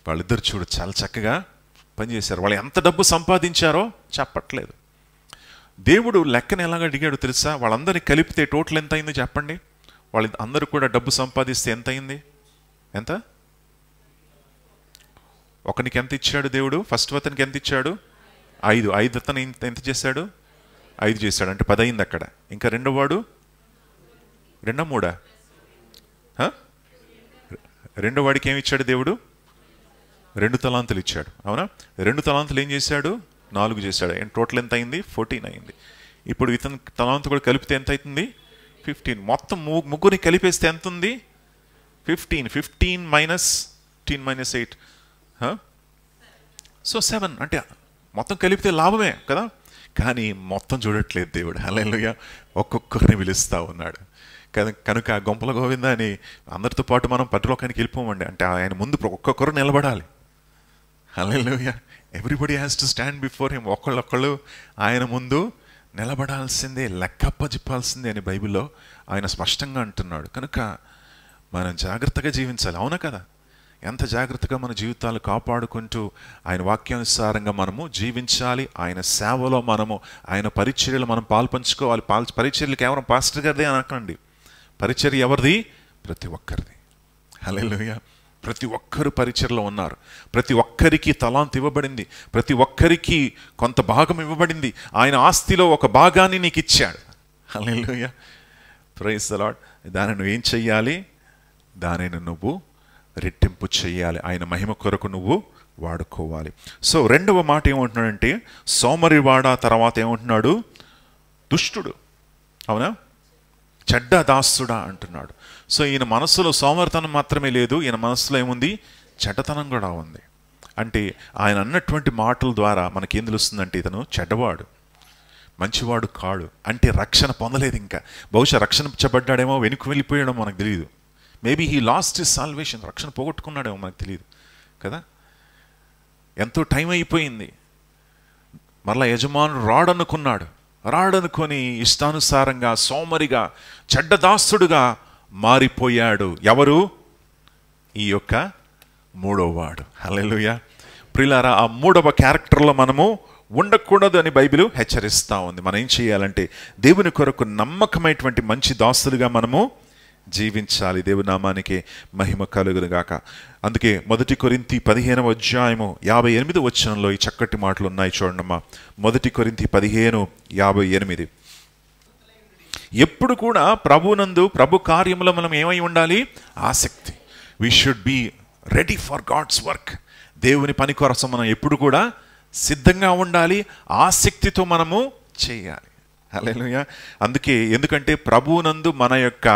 వాళ్ళిద్దరు చూడు చాలా చక్కగా పనిచేశారు. వాళ్ళు ఎంత డబ్బు సంపాదించారో చెప్పట్లేదు. దేవుడు లెక్కను ఎలాగ అడిగాడు తెలుసా? వాళ్ళందరినీ కలిపితే టోటల్ ఎంత అయిందో చెప్పండి. వాళ్ళు అందరూ కూడా డబ్బు సంపాదిస్తే ఎంత అయింది? ఎంత? ఒకనికి ఎంత ఇచ్చాడు దేవుడు? ఫస్ట్ అతనికి ఎంత ఇచ్చాడు? 5. అతను ఎంత చేశాడు? 5 చేశాడు. అంటే 10 అయింది అక్కడ. ఇంకా రెండోవాడు 2 3 రెండో వాడికి ఏమి ఇచ్చాడు దేవుడు? 2 తలాంతులు ఇచ్చాడు. అవునా? 2 తలాంతులు ఏం చేశాడు? 4 చేశాడు. టోటల్ ఎంత అయింది? 14 అయింది. ఇప్పుడు ఇతను తలాంతు కూడా కలిపితే ఎంత అవుతుంది? 15. మొత్తం ముగ్గురిని కలిపేస్తే ఎంత ఉంది? 15. 15 మైనస్ 8 సో 7. అంటే మొత్తం కలిపితే లాభమే కదా. కానీ మొత్తం చూడట్లేదు దేవుడు. హల్లెలూయా. ఒక్కొక్కరిని పిలుస్తూ ఉన్నాడు. కనుక గొంపల గోవింద అని అందరితో పాటు మనం పరలోకానికి వెళ్ళిపోమండి. అంటే ఆయన ముందు ఒక్కొక్కరు నిలబడాలి. Hallelujah. Everybody has to stand before him. ఒకళ్ళు ఆయన ముందు నిలబడాల్సిందే, లెక్కప్ప చెప్పాల్సిందే అని బైబిల్లో ఆయన స్పష్టంగా అంటున్నాడు. కనుక మనం జాగ్రత్తగా జీవించాలి. అవునా కదా? ఎంత జాగ్రత్తగా మన జీవితాలు కాపాడుకుంటూ ఆయన వాక్యానుసారంగా మనము జీవించాలి. ఆయన సేవలో మనము, ఆయన పరిచర్యలు మనం పాల్పంచుకోవాలి. పరిచర్యలు కేవలం పాస్టర్ గారిదే అనకండి. పరిచర్య ఎవరిది? ప్రతి ఒక్కరిది. హల్లెలూయా. ప్రతి ఒక్కరు పరిచర్యలో ఉన్నారు. ప్రతి ఒక్కరికి తలాంతు ఇవ్వబడింది. ప్రతి ఒక్కరికి కొంత భాగం ఇవ్వబడింది. ఆయన ఆస్తిలో ఒక భాగాన్ని నీకు ఇచ్చాడు. హల్లెలూయా. Praise the Lord. దానిని నువ్వు ఏం చెయ్యాలి? దానిని నువ్వు రెట్టింపు చెయ్యాలి. ఆయన మహిమ కొరకు నువ్వు వాడుకోవాలి. సో రెండవ మాట ఏమంటున్నాడంటే సోమరివాడ, తర్వాత ఏమంటున్నాడు? దుష్టుడు. అవునా? చెడ్డ దాసుడా అంటున్నాడు. సో ఈయన మనస్సులో సోమరితనం మాత్రమే లేదు, ఈయన మనస్సులో ఏముంది? చెడ్డతనం కూడా ఉంది. అంటే ఆయన అన్నటువంటి మాటల ద్వారా మనకేం తెలుస్తుందంటే ఇతను చెడ్డవాడు, మంచివాడు కాడు. అంటే రక్షణ పొందలేదు. ఇంకా బహుశా రక్షించబడ్డాడేమో, వెనుక వెళ్ళిపోయాడో మనకు తెలియదు. Maybe he lost his salvation. రక్షణ పోగొట్టుకున్నాడేమో మనకు తెలియదు కదా. ఎంతో టైం అయిపోయింది. మరలా యజమానుడు రాడనుకొని ఇష్టానుసారంగా సోమరిగా చెడ్డదాసుడుగా మారిపోయాడు. ఎవరు? ఈ యొక్క మూడోవాడు. హల్లెలూయా. ప్రియులారా, ఆ మూడవ క్యారెక్టర్లో మనము ఉండకూడదు అని బైబిల్ హెచ్చరిస్తూ ఉంది. మనం ఏం చేయాలంటే దేవుని కొరకు నమ్మకమైనటువంటి మంచి దాసులుగా మనము జీవించాలి. దేవుని నామానికి మహిమ కలుగును గాక. అందుకే 1 కొరింథీ 15వ అధ్యాయము 58వ వచనంలో ఈ చక్కటి మాటలు ఉన్నాయి. చూడండమ్మా. 1 కొరింథీ 15:58. ఎప్పుడు కూడా ప్రభునందు, ప్రభు కార్యములో మనం ఏమై ఉండాలి? ఆసక్తి. We should be ready for God's work. దేవుని పని కోసం మనం ఎప్పుడు కూడా సిద్ధంగా ఉండాలి. ఆసక్తితో మనము చేయాలి. హల్లెలూయా. అందుకే, ఎందుకంటే ప్రభునందు మన యొక్క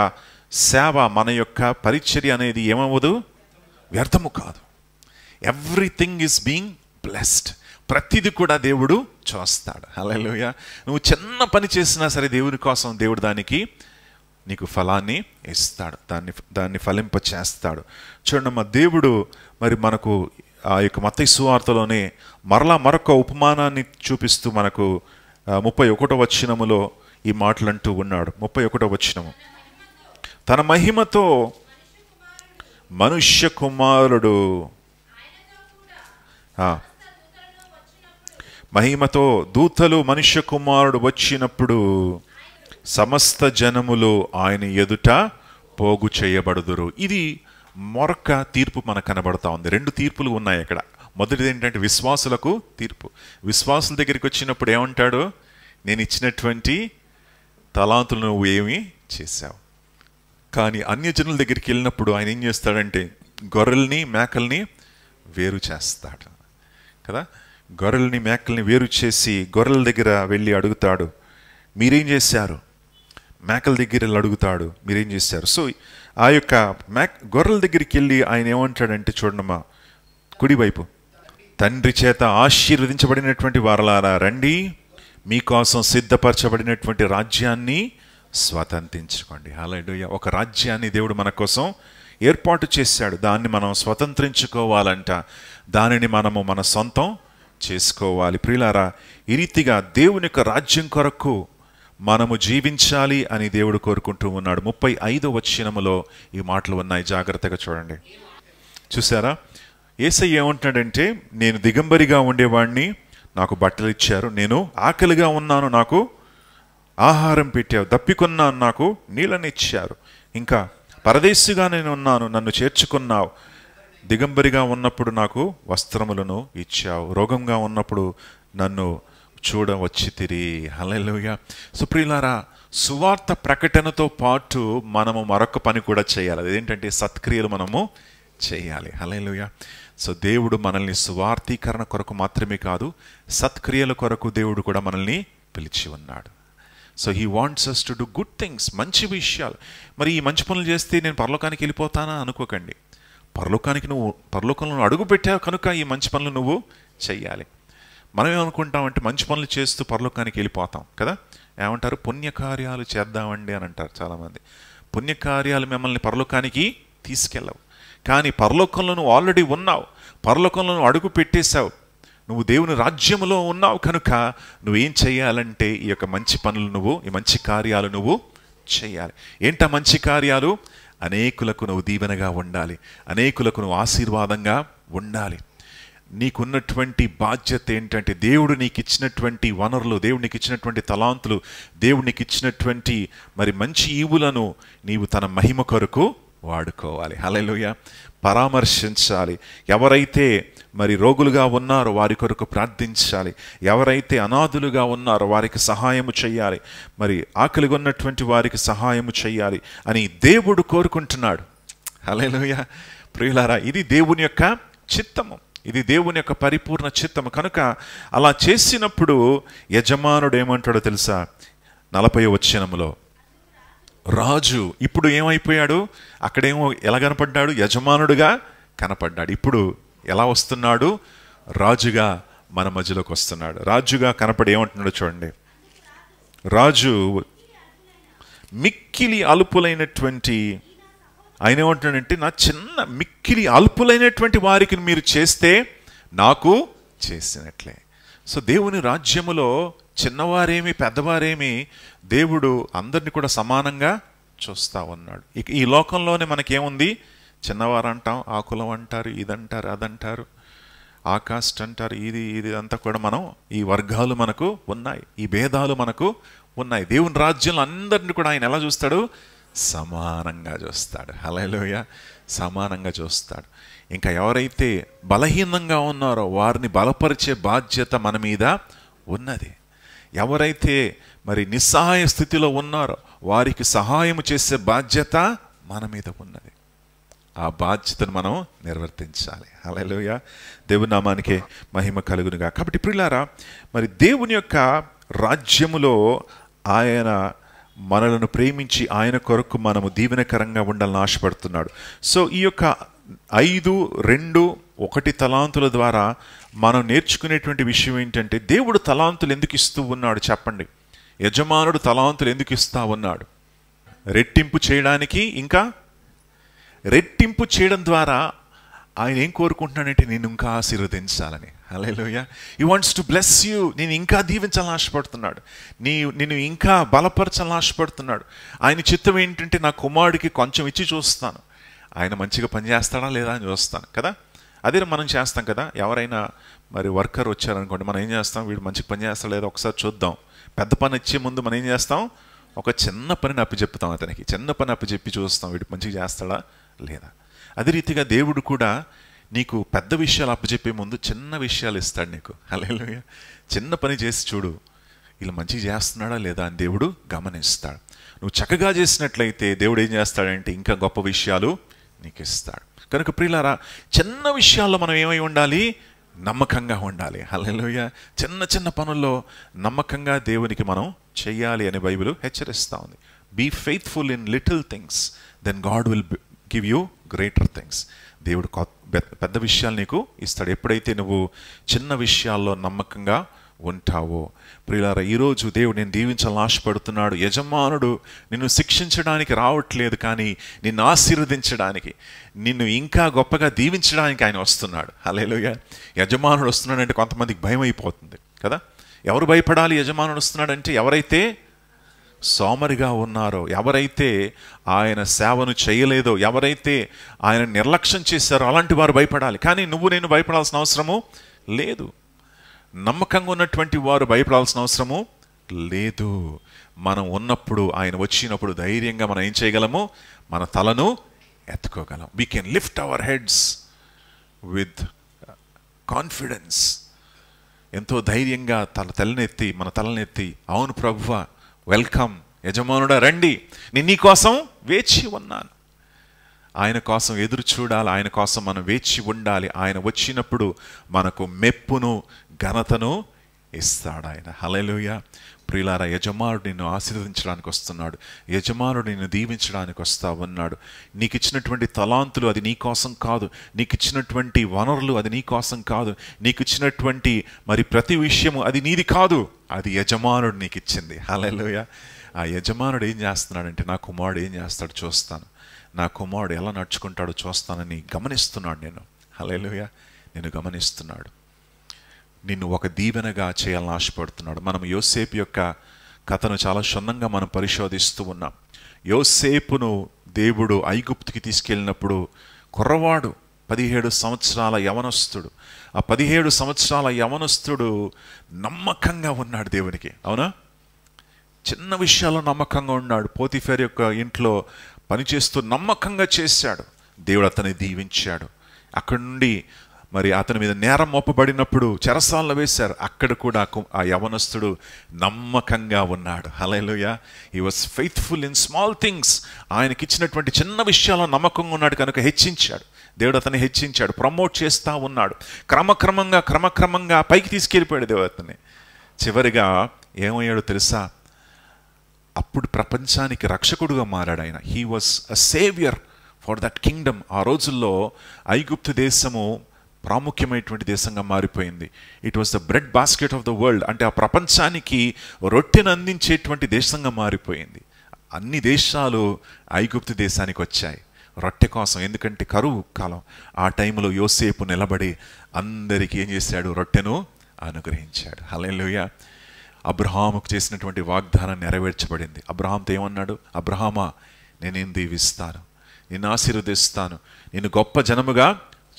సేవ, మన యొక్క పరిచర్య అనేది ఏమవ్వదు? వ్యర్థము కాదు. Everything is being blessed. ప్రతిది కూడా దేవుడు చూస్తాడు. హల్లెలూయా. నువ్వు చిన్న పని చేసినా సరే దేవుని కోసం దేవుడు దానికి నీకు ఫలాన్ని ఇస్తాడు, దాన్ని ఫలింప చేస్తాడు. చూడండి, దేవుడు మరి మనకు ఆ యొక్క మత్తయి సువార్తలోనే మరొక ఉపమానాన్ని చూపిస్తూ మనకు 31వ వచనములో ఈ మాటలంటూ ఉన్నాడు. 31వ వచనము. తన మహిమతో మనుష్య కుమారుడు, మహిమతో దూతలు మనుష్య కుమారుడు వచ్చినప్పుడు సమస్త జనములు ఆయన ఎదుట పోగు చేయబడుదురు. ఇది మరొక తీర్పు మనకు కనబడతా ఉంది. 2 తీర్పులు ఉన్నాయి అక్కడ. మొదటిది ఏంటంటే విశ్వాసులకు తీర్పు. విశ్వాసుల దగ్గరికి వచ్చినప్పుడు ఏమంటాడు? నేను ఇచ్చినటువంటి తలాంతులు నువ్వు ఏమి చేశావు. కానీ అన్యజనుల దగ్గరికి వెళ్ళినప్పుడు ఆయన ఏం చేస్తాడంటే గొర్రెల్ని మేకల్ని వేరు చేస్తాడు కదా. గొర్రెల్ని మేకల్ని వేరు చేసి గొర్రెల దగ్గర వెళ్ళి అడుగుతాడు, మీరేం చేశారు? మేకల దగ్గర వెళ్ళి అడుగుతాడు, మీరేం చేశారు? సో ఆ యొక్క గొర్రెల దగ్గరికి వెళ్ళి ఆయన ఏమంటాడంటే, చూడమ్మా కుడివైపు, తండ్రి చేత ఆశీర్వదించబడినటువంటి వారలారా రండి, మీకోసం సిద్ధపరచబడినటువంటి రాజ్యాన్ని స్వతంత్రించుకోండి. హల్లెలూయా. ఒక రాజ్యాన్ని దేవుడు మన కోసం ఏర్పాటు చేశాడు. దాన్ని మనం స్వతంత్రించుకోవాలంట. దానిని మనము మన సొంతం చేసుకోవాలి. ప్రియులారా, ఈ రీతిగా దేవుని యొక్క రాజ్యం కొరకు మనము జీవించాలి అని దేవుడు కోరుకుంటూ ఉన్నాడు. 35వ వచనములో ఈ మాటలు ఉన్నాయి. జాగ్రత్తగా చూడండి. చూసారా? యేసయ్య ఏమంటున్నాడంటే, నేను దిగంబరిగా ఉండేవాడిని, నాకు బట్టలు ఇచ్చారు. నేను ఆకలిగా ఉన్నాను, నాకు ఆహారం పెట్టావు. దప్పికొన్నాను, నాకు నీళ్ళని ఇచ్చారు. ఇంకా పరదేశిగా నేను ఉన్నాను, నన్ను చేర్చుకున్నావు. దిగంబరిగా ఉన్నప్పుడు నాకు వస్త్రములను ఇచ్చావు. రోగంగా ఉన్నప్పుడు నన్ను చూడవచ్చితిరి. హల్లెలూయా. ప్రియులారా, సువార్త ప్రకటనతో పాటు మనము మరొక పని కూడా చేయాలి. అదేంటంటే సత్క్రియలు మనము చేయాలి. హల్లెలూయా. దేవుడు మనల్ని సువార్తీకరణ కొరకు మాత్రమే కాదు, సత్క్రియల కొరకు దేవుడు కూడా మనల్ని పిలిచి ఉన్నాడు. He wants us to do good things, మంచి విషయాలు. మరి ఈ మంచి పనులు చేస్తే నేను పరలోకానికి వెళ్ళిపోతానా అనుకోకండి. పరలోకంలో అడుగు పెట్టావు కనుక ఈ మంచి పనులు నువ్వు చెయ్యాలి. మనం ఏమనుకుంటామంటే మంచి పనులు చేస్తూ పరలోకానికి వెళ్ళిపోతాం కదా. ఏమంటారు? పుణ్యకార్యాలు చేద్దామండి అని అంటారు చాలామంది. పుణ్యకార్యాలు మిమ్మల్ని పరలోకానికి తీసుకెళ్ళవు. కానీ పరలోకంలో నువ్వు ఆల్రెడీ ఉన్నావు, పరలోకంలో నువ్వు అడుగు పెట్టేశావు, నువ్వు దేవుని రాజ్యములో ఉన్నావు కనుక నువ్వేం చేయాలంటే ఈ యొక్క మంచి పనులు నువ్వు, ఈ మంచి కార్యాలు నువ్వు చేయాలి. ఏంటా మంచి కార్యాలు? అనేకులకు నువ్వు దీవెనగా ఉండాలి, అనేకులకు నువ్వు ఆశీర్వాదంగా ఉండాలి. నీకున్నటువంటి బాధ్యత ఏంటంటే దేవుడు నీకు ఇచ్చినటువంటి వనరులు, దేవుడు నీకు ఇచ్చినటువంటి తలాంతులు, దేవుడు నీకు ఇచ్చినటువంటి మరి మంచి ఈవులను నీవు తన మహిమ కొరకు వాడుకోవాలి. హల్లెలూయా. పరామర్శించాలి. ఎవరైతే మరి రోగులుగా ఉన్నారో వారి కొరకు ప్రార్థించాలి. ఎవరైతే అనాథులుగా ఉన్నారో వారికి సహాయము చేయాలి. మరి ఆకలిగా ఉన్నటువంటి వారికి సహాయము చేయాలి అని దేవుడు కోరుకుంటున్నాడు. హల్లెలూయా. ప్రియులారా, ఇది దేవుని యొక్క చిత్తము, ఇది దేవుని యొక్క పరిపూర్ణ చిత్తము. కనుక అలా చేసినప్పుడు యజమానుడు ఏమంటాడో తెలుసా? 40వ వచనములో రాజు ఇప్పుడు ఏమైపోయాడు? అక్కడేమో ఎలా కనపడ్డాడు? యజమానుడుగా కనపడ్డాడు. ఇప్పుడు ఎలా వస్తున్నాడు? రాజుగా మన మధ్యలోకి వస్తున్నాడు. రాజుగా కనపడి ఏమంటున్నాడు చూడండి. రాజు మిక్కిలి అల్పులైనటువంటి, ఆయన ఏమంటున్నాడంటే నా చిన్న మిక్కిలి అల్పులైనటువంటి వారికి మీరు చేస్తే నాకు చేసినట్లే. సో దేవుని రాజ్యములో చిన్నవారేమి పెద్దవారేమి దేవుడు అందరిని కూడా సమానంగా చూస్తూ ఉన్నాడు. ఇక ఈ లోకంలోనే మనకేముంది? చిన్నవారు అంటాం, ఆ కులం అంటారు, ఇదంటారు, అదంటారు, ఆ కాస్ట్ అంటారు, ఇది అంతా కూడా మనం ఈ వర్గాలు మనకు ఉన్నాయి, ఈ భేదాలు మనకు ఉన్నాయి. దేవుని రాజ్యంలో అందరిని కూడా ఆయన ఎలా చూస్తాడు? సమానంగా చూస్తాడు. హల్లెలూయా. సమానంగా చూస్తాడు. ఇంకా ఎవరైతే బలహీనంగా ఉన్నారో వారిని బలపరిచే బాధ్యత మన మీద ఉన్నది. ఎవరైతే మరి నిస్సహాయ స్థితిలో ఉన్నారో వారికి సహాయం చేసే బాధ్యత మన మీద ఉన్నది. ఆ బాధ్యతను మనం నిర్వర్తించాలి. హల్లెలూయా. దేవుని నామానికే మహిమ కలుగునుగా. కాబట్టి ప్రియులారా, మరి దేవుని యొక్క రాజ్యములో ఆయన మనలను ప్రేమించి ఆయన కొరకు మనము దీవెనకరంగా ఉండాలని ఆశపడుతున్నాడు. సో ఈ యొక్క 5, 2, 1 తలాంతుల ద్వారా మనం నేర్చుకునేటువంటి విషయం ఏంటంటే దేవుడు తలాంతులు ఎందుకు ఇస్తూ ఉన్నాడు చెప్పండి? యజమానుడు తలాంతులు ఎందుకు ఇస్తా ఉన్నాడు? రెట్టింపు చేయడానికి, ఇంకా రెట్టింపు చేయడం ద్వారా ఆయన ఏం కోరుకుంటున్నాడంటే నేను ఇంకా ఆశీర్వదించాలని. Hallelujah. He wants to bless you. నేను ఇంకా దీవించాలని ఆశపడుతున్నాడు. నిన్ను ఇంకా బలపరచాలని ఆశపడుతున్నాడు. ఆయన చిత్తం ఏంటంటే నా కుమారుడికి కొంచెం ఇచ్చి చూస్తాను, ఆయన మంచిగా పనిచేస్తాడా లేదా అని చూస్తాను కదా. అదే మనం చేస్తాం కదా. ఎవరైనా మరి వర్కర్ వచ్చారనుకోండి, మనం ఏం చేస్తాం? వీడు మంచిగా పని చేస్తాడా లేదా ఒకసారి చూద్దాం. పెద్ద పని ఇచ్చే ముందు మనం ఏం చేస్తాం? ఒక చిన్న పనిని అప్పచెప్తాం. అతనికి చిన్న పని అప్పచెప్పి చూస్తాం వీడు మంచిగా చేస్తాడా లేదా. అదే రీతిగా దేవుడు కూడా నీకు పెద్ద విషయాలు అప్పచెప్పే ముందు చిన్న విషయాలు ఇస్తాడు నీకు. హల్లెలూయా. చిన్న పని చేసి చూడు, ఇలా మంచిగా చేస్తున్నాడా లేదా అని దేవుడు గమనిస్తాడు. నువ్వు చక్కగా చేసినట్లయితే దేవుడు ఏం చేస్తాడంటే ఇంకా గొప్ప విషయాలు నీకు ఇస్తాడు. కనుక ప్రియులారా, చిన్న విషయాల్లో మనం ఏమై ఉండాలి? నమ్మకంగా ఉండాలి. హల్లెలూయా. చిన్న చిన్న పనుల్లో నమ్మకంగా దేవునికి మనం చెయ్యాలి అని బైబిల్ హెచ్చరిస్తూ ఉంది. Be faithful in little things, then God will give you greater things. దేవుడు పెద్ద విషయాలు నీకు ఇస్తాడు ఎప్పుడైతే నువ్వు చిన్న విషయాల్లో నమ్మకంగా ఉంటావో. ప్రియులారా, ఈరోజు దేవుడు నేను దీవించాలని ఆశపడుతున్నాడు. యజమానుడు నిన్ను శిక్షించడానికి రావట్లేదు, కానీ నిన్ను ఆశీర్వదించడానికి, నిన్ను ఇంకా గొప్పగా దీవించడానికి ఆయన వస్తున్నాడు. హల్లెలూయా. యజమానుడు వస్తున్నాడంటే కొంతమందికి భయం అయిపోతుంది కదా. ఎవరు భయపడాలి? యజమానుడు వస్తున్నాడంటే ఎవరైతే సోమరిగా ఉన్నారో, ఎవరైతే ఆయన సేవను చేయలేదో, ఎవరైతే ఆయన నిర్లక్ష్యం చేశారో అలాంటి వారు భయపడాలి. కానీ నువ్వు నేను భయపడాల్సిన అవసరము లేదు. నమ్మకంగా ఉన్నటువంటి వారు భయపడాల్సిన అవసరము లేదు. మనం ఉన్నప్పుడు, ఆయన వచ్చినప్పుడు ధైర్యంగా మనం ఏం చేయగలము? మన తలను ఎత్తుకోగలం. We can lift our heads with confidence. ఎంతో ధైర్యంగా మన తలనెత్తి అవును ప్రభువా, వెల్కమ్, యజమానుడా రండి, నేను నీ కోసం వేచి ఉన్నాను. ఆయన కోసం ఎదురు చూడాలి, ఆయన కోసం మనం వేచి ఉండాలి. ఆయన వచ్చినప్పుడు మనకు మెప్పును ఘనతను ఇస్తాడు ఆయన. హల్లెలూయా. ప్రియులారా, యజమానుడు నిన్ను ఆశీర్వదించడానికి వస్తున్నాడు. యజమానుడు నిన్ను దీవించడానికి వస్తా ఉన్నాడు. నీకు ఇచ్చినటువంటి తలాంతులు అది నీ కోసం కాదు. నీకు ఇచ్చినటువంటి వనరులు అది నీ కోసం కాదు. నీకు ఇచ్చినటువంటి మరి ప్రతి విషయము అది నీది కాదు, అది యజమానుడు నీకు ఇచ్చింది. హల్లెలూయా. ఆ యజమానుడు ఏం చేస్తున్నాడంటే నా కుమారుడు ఏం చేస్తాడు చూస్తాను, నా కుమారుడు ఎలా నడుచుకుంటాడో చూస్తానని గమనిస్తున్నాడు. నేను హల్లెలూయా, నేను గమనిస్తున్నాడు. నిన్ను ఒక దీవెనగా చేయాలని ఆశపడుతున్నాడు. మనం యోసేపు యొక్క కథను చాలా క్షుణ్ణంగా మనం పరిశోధిస్తూ ఉన్నాం. యోసేపును దేవుడు ఐగుప్తుకి తీసుకెళ్ళినప్పుడు కుర్రవాడు, 17 సంవత్సరాల యవనస్తుడు. ఆ 17 సంవత్సరాల యవనస్తుడు నమ్మకంగా ఉన్నాడు దేవునికి. అవునా? చిన్న విషయాల్లో నమ్మకంగా ఉన్నాడు. పోతిఫెర్ యొక్క ఇంట్లో పనిచేస్తూ నమ్మకంగా చేశాడు. దేవుడు అతన్ని దీవించాడు. అక్కడి నుండి మరి అతని మీద నేరం మోపబడినప్పుడు చెరసాలలో వేశారు. అక్కడ కూడా ఆ యవనస్తుడు నమ్మకంగా ఉన్నాడు. Hallelujah. He was faithful in small things. ఆయనకి ఇచ్చినటువంటి చిన్న విషయాల్లో నమ్మకంగా ఉన్నాడు కనుక హెచ్చించాడు. దేవుడు అతన్ని హెచ్చించాడు, ప్రమోట్ చేస్తూ ఉన్నాడు. క్రమక్రమంగా పైకి తీసుకెళ్ళిపోయాడు దేవుడు అతన్ని. చివరిగా ఏమయ్యాడో తెలుసా? అప్పుడు ప్రపంచానికి రక్షకుడుగా మారాడు ఆయన. He was a saviour for that Kingdom. ఆ రోజుల్లో ఐగుప్తు దేశము ప్రాముఖ్యమైనటువంటి దేశంగా మారిపోయింది. It was the bread basket of the world. అంటే ఆ ప్రపంచానికి రొట్టెను అందించేటువంటి దేశంగా మారిపోయింది. అన్ని దేశాలు ఐగుప్తు దేశానికి వచ్చాయి రొట్టె కోసం. ఎందుకంటే కరువు కాలం. ఆ టైంలో యోసేపు నిలబడి అందరికీ ఏం చేశాడు? రొట్టెను అనుగ్రహించాడు. హల్లెలూయా. అబ్రహాముకు చేసినటువంటి వాగ్దానం నెరవేర్చబడింది. అబ్రహాంతో ఏమన్నాడు? అబ్రహామా, నేనేం దీవిస్తాను, నిన్ను ఆశీర్వదిస్తాను, నిన్ను గొప్ప జనముగా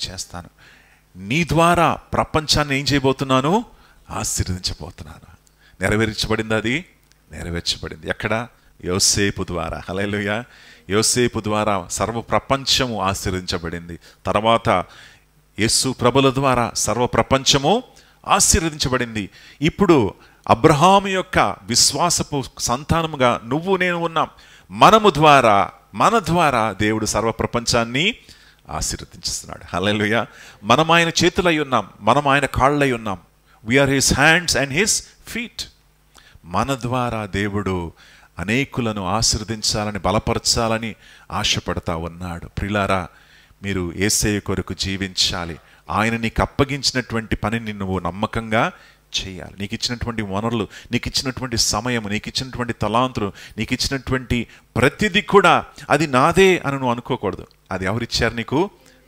చేస్తాను, నీ ద్వారా ప్రపంచాన్ని ఏం చేయబోతున్నాను? ఆశీర్వదించబోతున్నాను. నెరవేర్చబడింది. అది నెరవేర్చబడింది. ఎక్కడ? యోసేపు ద్వారా. హల్లెలూయా. యోసేపు ద్వారా సర్వ ప్రపంచము ఆశీర్వదించబడింది. తర్వాత యేసు ప్రభుల ద్వారా సర్వ ప్రపంచము ఆశీర్వదించబడింది. ఇప్పుడు అబ్రహాము యొక్క విశ్వాసపు సంతానముగా నువ్వు నేను ఉన్నాం. మన ద్వారా దేవుడు సర్వ ప్రపంచాన్ని ఆశీర్వదించుతున్నాడు. హల్లెలూయా. మనం ఆయన చేతులై ఉన్నాం, మనం ఆయన కాళ్ళై ఉన్నాం. We are his hands and his feet. మన ద్వారా దేవుడు అనేకులను ఆశీర్వదించాలని, బలపరచాలని ఆశపడతా ఉన్నాడు. ప్రియులారా, మీరు యేసయ్య కొరకు జీవించాలి. ఆయన నీకు అప్పగించినటువంటి పనిని నువ్వు నమ్మకంగా చేయాలి. నీకు ఇచ్చినటువంటి వనరులు, నీకు ఇచ్చినటువంటి సమయం, నీకు ఇచ్చినటువంటి తలాంతులు, నీకు ఇచ్చినటువంటి ప్రతిదీ కూడా అది నాదే అని నువ్వు అనుకోకూడదు. అది ఎవరిచ్చారు? నీకు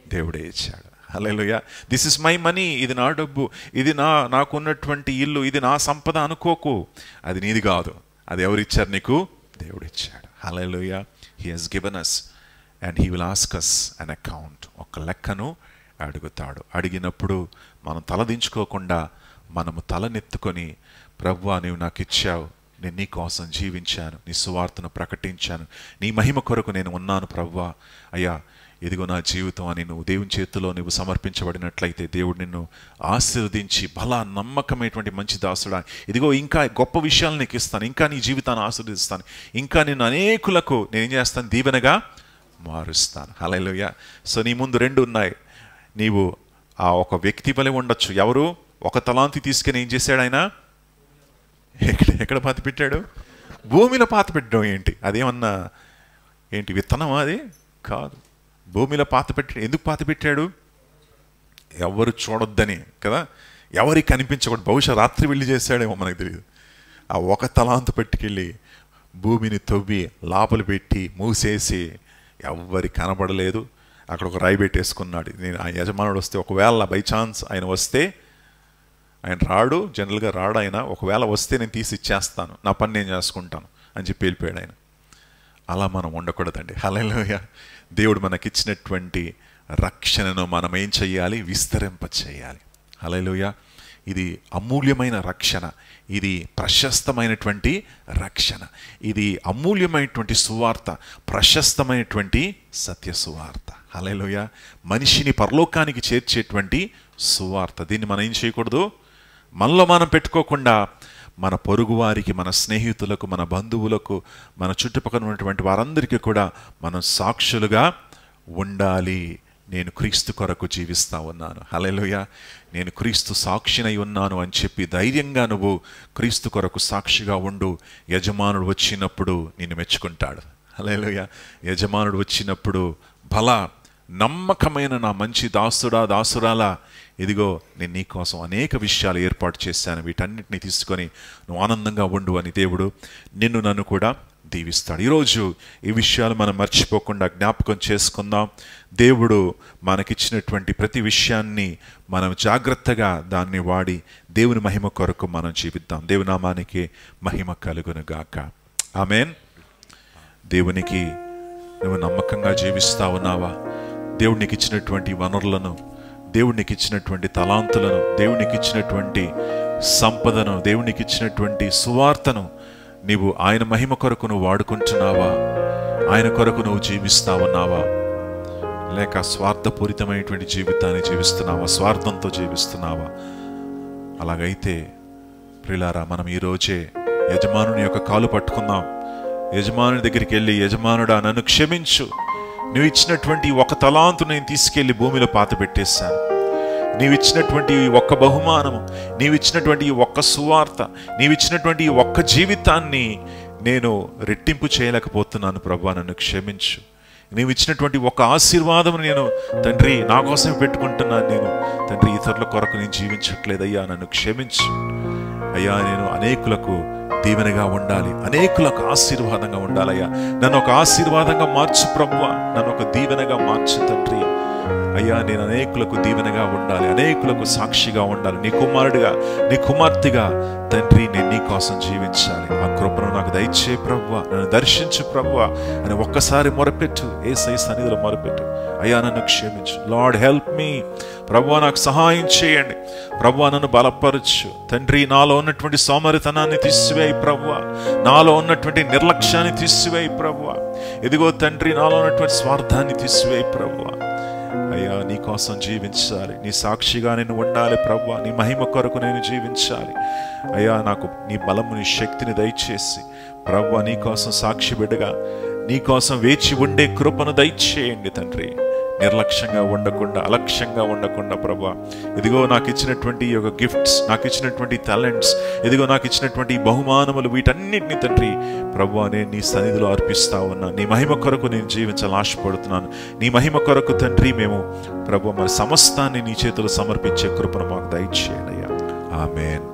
దేవుడే ఇచ్చాడు. హల్లెలూయా. దిస్ ఇస్ మై మనీ, ఇది నా డబ్బు, ఇది నాకున్నటువంటి ఇల్లు, ఇది నా సంపద అనుకోకు. అది నీది కాదు. అది ఎవరిచ్చారు? నీకు దేవుడు ఇచ్చాడు. Hallelujah. He has given us and he will ask us an account. ఒక లెక్కను అడుగుతాడు. అడిగినప్పుడు మనం తలదించుకోకుండా మనము తలనెత్తుకొని, ప్రభువా నీవు నాకు ఇచ్చావు, నేను నీ కోసం జీవించాను, నీ సువార్తను ప్రకటించాను, నీ మహిమ కొరకు నేను ఉన్నాను ప్రభువా, అయ్యా ఇదిగో నా జీవితం అని నువ్వు దేవుని చేతిలో నువ్వు సమర్పించబడినట్లయితే దేవుడు నిన్ను ఆశీర్వదించి, బలా నమ్మకమైనటువంటి మంచి దాసుడా, ఇదిగో ఇంకా గొప్ప విషయాలు నీకు ఇస్తాను, ఇంకా నీ జీవితాన్ని ఆశీర్వదిస్తాను, ఇంకా నిన్ను అనేకులకు నేను ఏం చేస్తాను? దీవెనగా మారుస్తాను. హల్లెలూయా. సో నీ ముందు రెండు ఉన్నాయి. నీవు ఆ ఒక వ్యక్తి వలె ఉండొచ్చు. ఎవరు? ఒక తలాంతి తీసుకుని ఏం చేశాడు ఆయన? ఎక్కడ పాతి పెట్టాడు? భూమిలో పాత పెట్టడం ఏంటి? అదేమన్నా ఏంటి విత్తనమా? అది కాదు. భూమిలో పాత పెట్టి ఎందుకు పాత పెట్టాడు? ఎవరు చూడొద్దని కదా, ఎవరికి కనిపించకూడదు. బహుశా రాత్రి వెళ్ళి చేశాడేమో, మనకు తెలియదు. ఆ ఒక తలాంతు పెట్టుకెళ్ళి భూమిని తవ్వి లోపల పెట్టి మూసేసి ఎవరికి కనబడలేదు. అక్కడ ఒక రాయి పెట్టేసుకున్నాడు. నేను ఆ యజమానుడు వస్తే, ఒకవేళ బై ఛాన్స్ ఆయన వస్తే, ఆయన రాడు, జనరల్గా రాడు ఆయన, ఒకవేళ వస్తే నేను తీసి ఇచ్చేస్తాను, నా పని నేను చేసుకుంటాను అని చెప్పి వెళ్ళిపోయాడు ఆయన. అలా మనం ఉండకూడదండి. హల్లెలూయా. దేవుడు మనకిచ్చినటువంటి రక్షణను మనం ఏం చెయ్యాలి? విస్తరింప చేయాలి. హల్లెలూయా. ఇది అమూల్యమైన రక్షణ, ఇది ప్రశస్తమైనటువంటి రక్షణ, ఇది అమూల్యమైనటువంటి సువార్త, ప్రశస్తమైనటువంటి సత్య సువార్త. హల్లెలూయా. మనిషిని పరలోకానికి చేర్చేటువంటి సువార్త. దీన్ని మనం ఏం చేయకూడదు? మనలో మనం పెట్టుకోకుండా మన పొరుగువారికి, మన స్నేహితులకు, మన బంధువులకు, మన చుట్టుపక్కల ఉన్నటువంటి వారందరికీ కూడా మనం సాక్షులుగా ఉండాలి. నేను క్రీస్తు కొరకు జీవిస్తా ఉన్నాను. హల్లెలూయా. నేను క్రీస్తు సాక్షినై ఉన్నాను అని చెప్పి ధైర్యంగా నువ్వు క్రీస్తు కొరకు సాక్షిగా ఉండు. యజమానుడు వచ్చినప్పుడు నిన్ను మెచ్చుకుంటాడు. హల్లెలూయా. యజమానుడు వచ్చినప్పుడు, బలా నమ్మకమైన నా మంచి దాసుడా, దాసురాలా, ఇదిగో నేను నీ కోసం అనేక విషయాలు ఏర్పాటు చేశాను, వీటన్నిటిని తీసుకొని నువ్వు ఆనందంగా ఉండు అని దేవుడు నిన్ను నన్ను కూడా దీవిస్తాడు. ఈరోజు ఈ విషయాలు మనం మర్చిపోకుండా జ్ఞాపకం చేసుకుందాం. దేవుడు మనకిచ్చినటువంటి ప్రతి విషయాన్ని మనం జాగ్రత్తగా దాన్ని వాడి దేవుని మహిమ కొరకు మనం జీవిద్దాం. దేవుని నామానికి మహిమ కలుగును గాక. ఆమేన్. దేవునికి నువ్వు నమ్మకంగా జీవిస్తా ఉన్నావా? దేవుడు నీకు ఇచ్చినటువంటి వనరులను, దేవుడు నీకు ఇచ్చినటువంటి తలాంతులను, దేవుడు నీకు ఇచ్చినటువంటి సంపదను, దేవుడు నీకు ఇచ్చినటువంటి సువార్తను నీవు ఆయన మహిమ కొరకు నువ్వు వాడుకుంటున్నావా? ఆయన కొరకు నువ్వు జీవిస్తా ఉన్నావా? లేక స్వార్థపూరితమైనటువంటి జీవితాన్ని జీవిస్తున్నావా? స్వార్థంతో జీవిస్తున్నావా? అలాగైతే ప్రియులారా, మనం ఈరోజే యజమానుని యొక్క కాలు పట్టుకుందాం. యజమానుని దగ్గరికి వెళ్ళి, యజమానుడా నన్ను క్షమించు, నువ్వు ఇచ్చినటువంటి ఒక తలాంతు నేను తీసుకెళ్లి భూమిలో పాత పెట్టేశాను. నీవిచ్చినటువంటి ఒక్క బహుమానము, నీవిచ్చినటువంటి ఒక్క సువార్త, నీవిచ్చినటువంటి ఒక్క జీవితాన్ని నేను రెట్టింపు చేయలేకపోతున్నాను ప్రభువా, నన్ను క్షమించు. నీవిచ్చినటువంటి ఒక ఆశీర్వాదం నేను తండ్రి నా కోసమే పెట్టుకుంటున్నాను. నేను తండ్రి ఇతరుల కొరకు నేను జీవించట్లేదయ్యా, నన్ను క్షమించు అయ్యా. నేను అనేకులకు దీవెనగా ఉండాలి, అనేకులకు ఆశీర్వాదంగా ఉండాలయ్యా. నన్ను ఒక ఆశీర్వాదంగా మార్చు ప్రభువా, నన్ను ఒక దీవెనగా మార్చు తండ్రి అయ్యా. నేను అనేకులకు దీవెనగా ఉండాలి, అనేకులకు సాక్షిగా ఉండాలి. నీ కుమారుడిగా, నీ కుమార్తెగా తండ్రి నేను నీ కోసం జీవించాలి. ఆ కృపను నాకు దయచే ప్రభువా, నన్ను దర్శించు ప్రభువా అని ఒక్కసారి మొరపెట్టు, యేసయ్య సన్నిధిలో మొరపెట్టు. అయ్యా నన్ను క్షమించు, లార్డ్ హెల్ప్ మీ. ప్రభువా నాకు సహాయం చేయండి, ప్రభువా నన్ను బలపరచు తండ్రి. నాలో ఉన్నటువంటి సోమరితనాన్ని తీసివేయి ప్రభువా, నాలో ఉన్నటువంటి నిర్లక్ష్యాన్ని తీసివేయి ప్రభువా. ఇదిగో తండ్రి, నాలో ఉన్నటువంటి స్వార్థాన్ని తీసివేయి ప్రభువా. అయ్యా నీ కోసం జీవించాలి, నీ సాక్షిగా నేను ఉండాలి ప్రభువా. నీ మహిమ కొరకు నేను జీవించాలి అయ్యా. నాకు నీ బలము, నీ శక్తిని దయచేసి ప్రభువా, నీ కోసం సాక్షి బిడ్డగా, నీ కోసం వేచి ఉండే కృపను దయచేయండి తండ్రి. నిర్లక్ష్యంగా ఉండకుండా, అలక్ష్యంగా ఉండకుండా ప్రభువా, ఇదిగో నాకు ఇచ్చినటువంటి ఈ యొక్క గిఫ్ట్స్, నాకు ఇచ్చినటువంటి టాలెంట్స్, ఇదిగో నాకు ఇచ్చినటువంటి బహుమానములు, వీటన్నిటిని తండ్రి ప్రభువా నేను నీ సన్నిధిలో అర్పిస్తా ఉన్నా. నీ మహిమ కొరకు నేను జీవించాలని ఆశపడుతున్నాను. నీ మహిమ కొరకు తండ్రి మేము ప్రభువా మరి సమస్తాన్ని నీ చేతులు సమర్పించే కృపను మాకు దయచేయండి అయ్యా. ఆమేన్.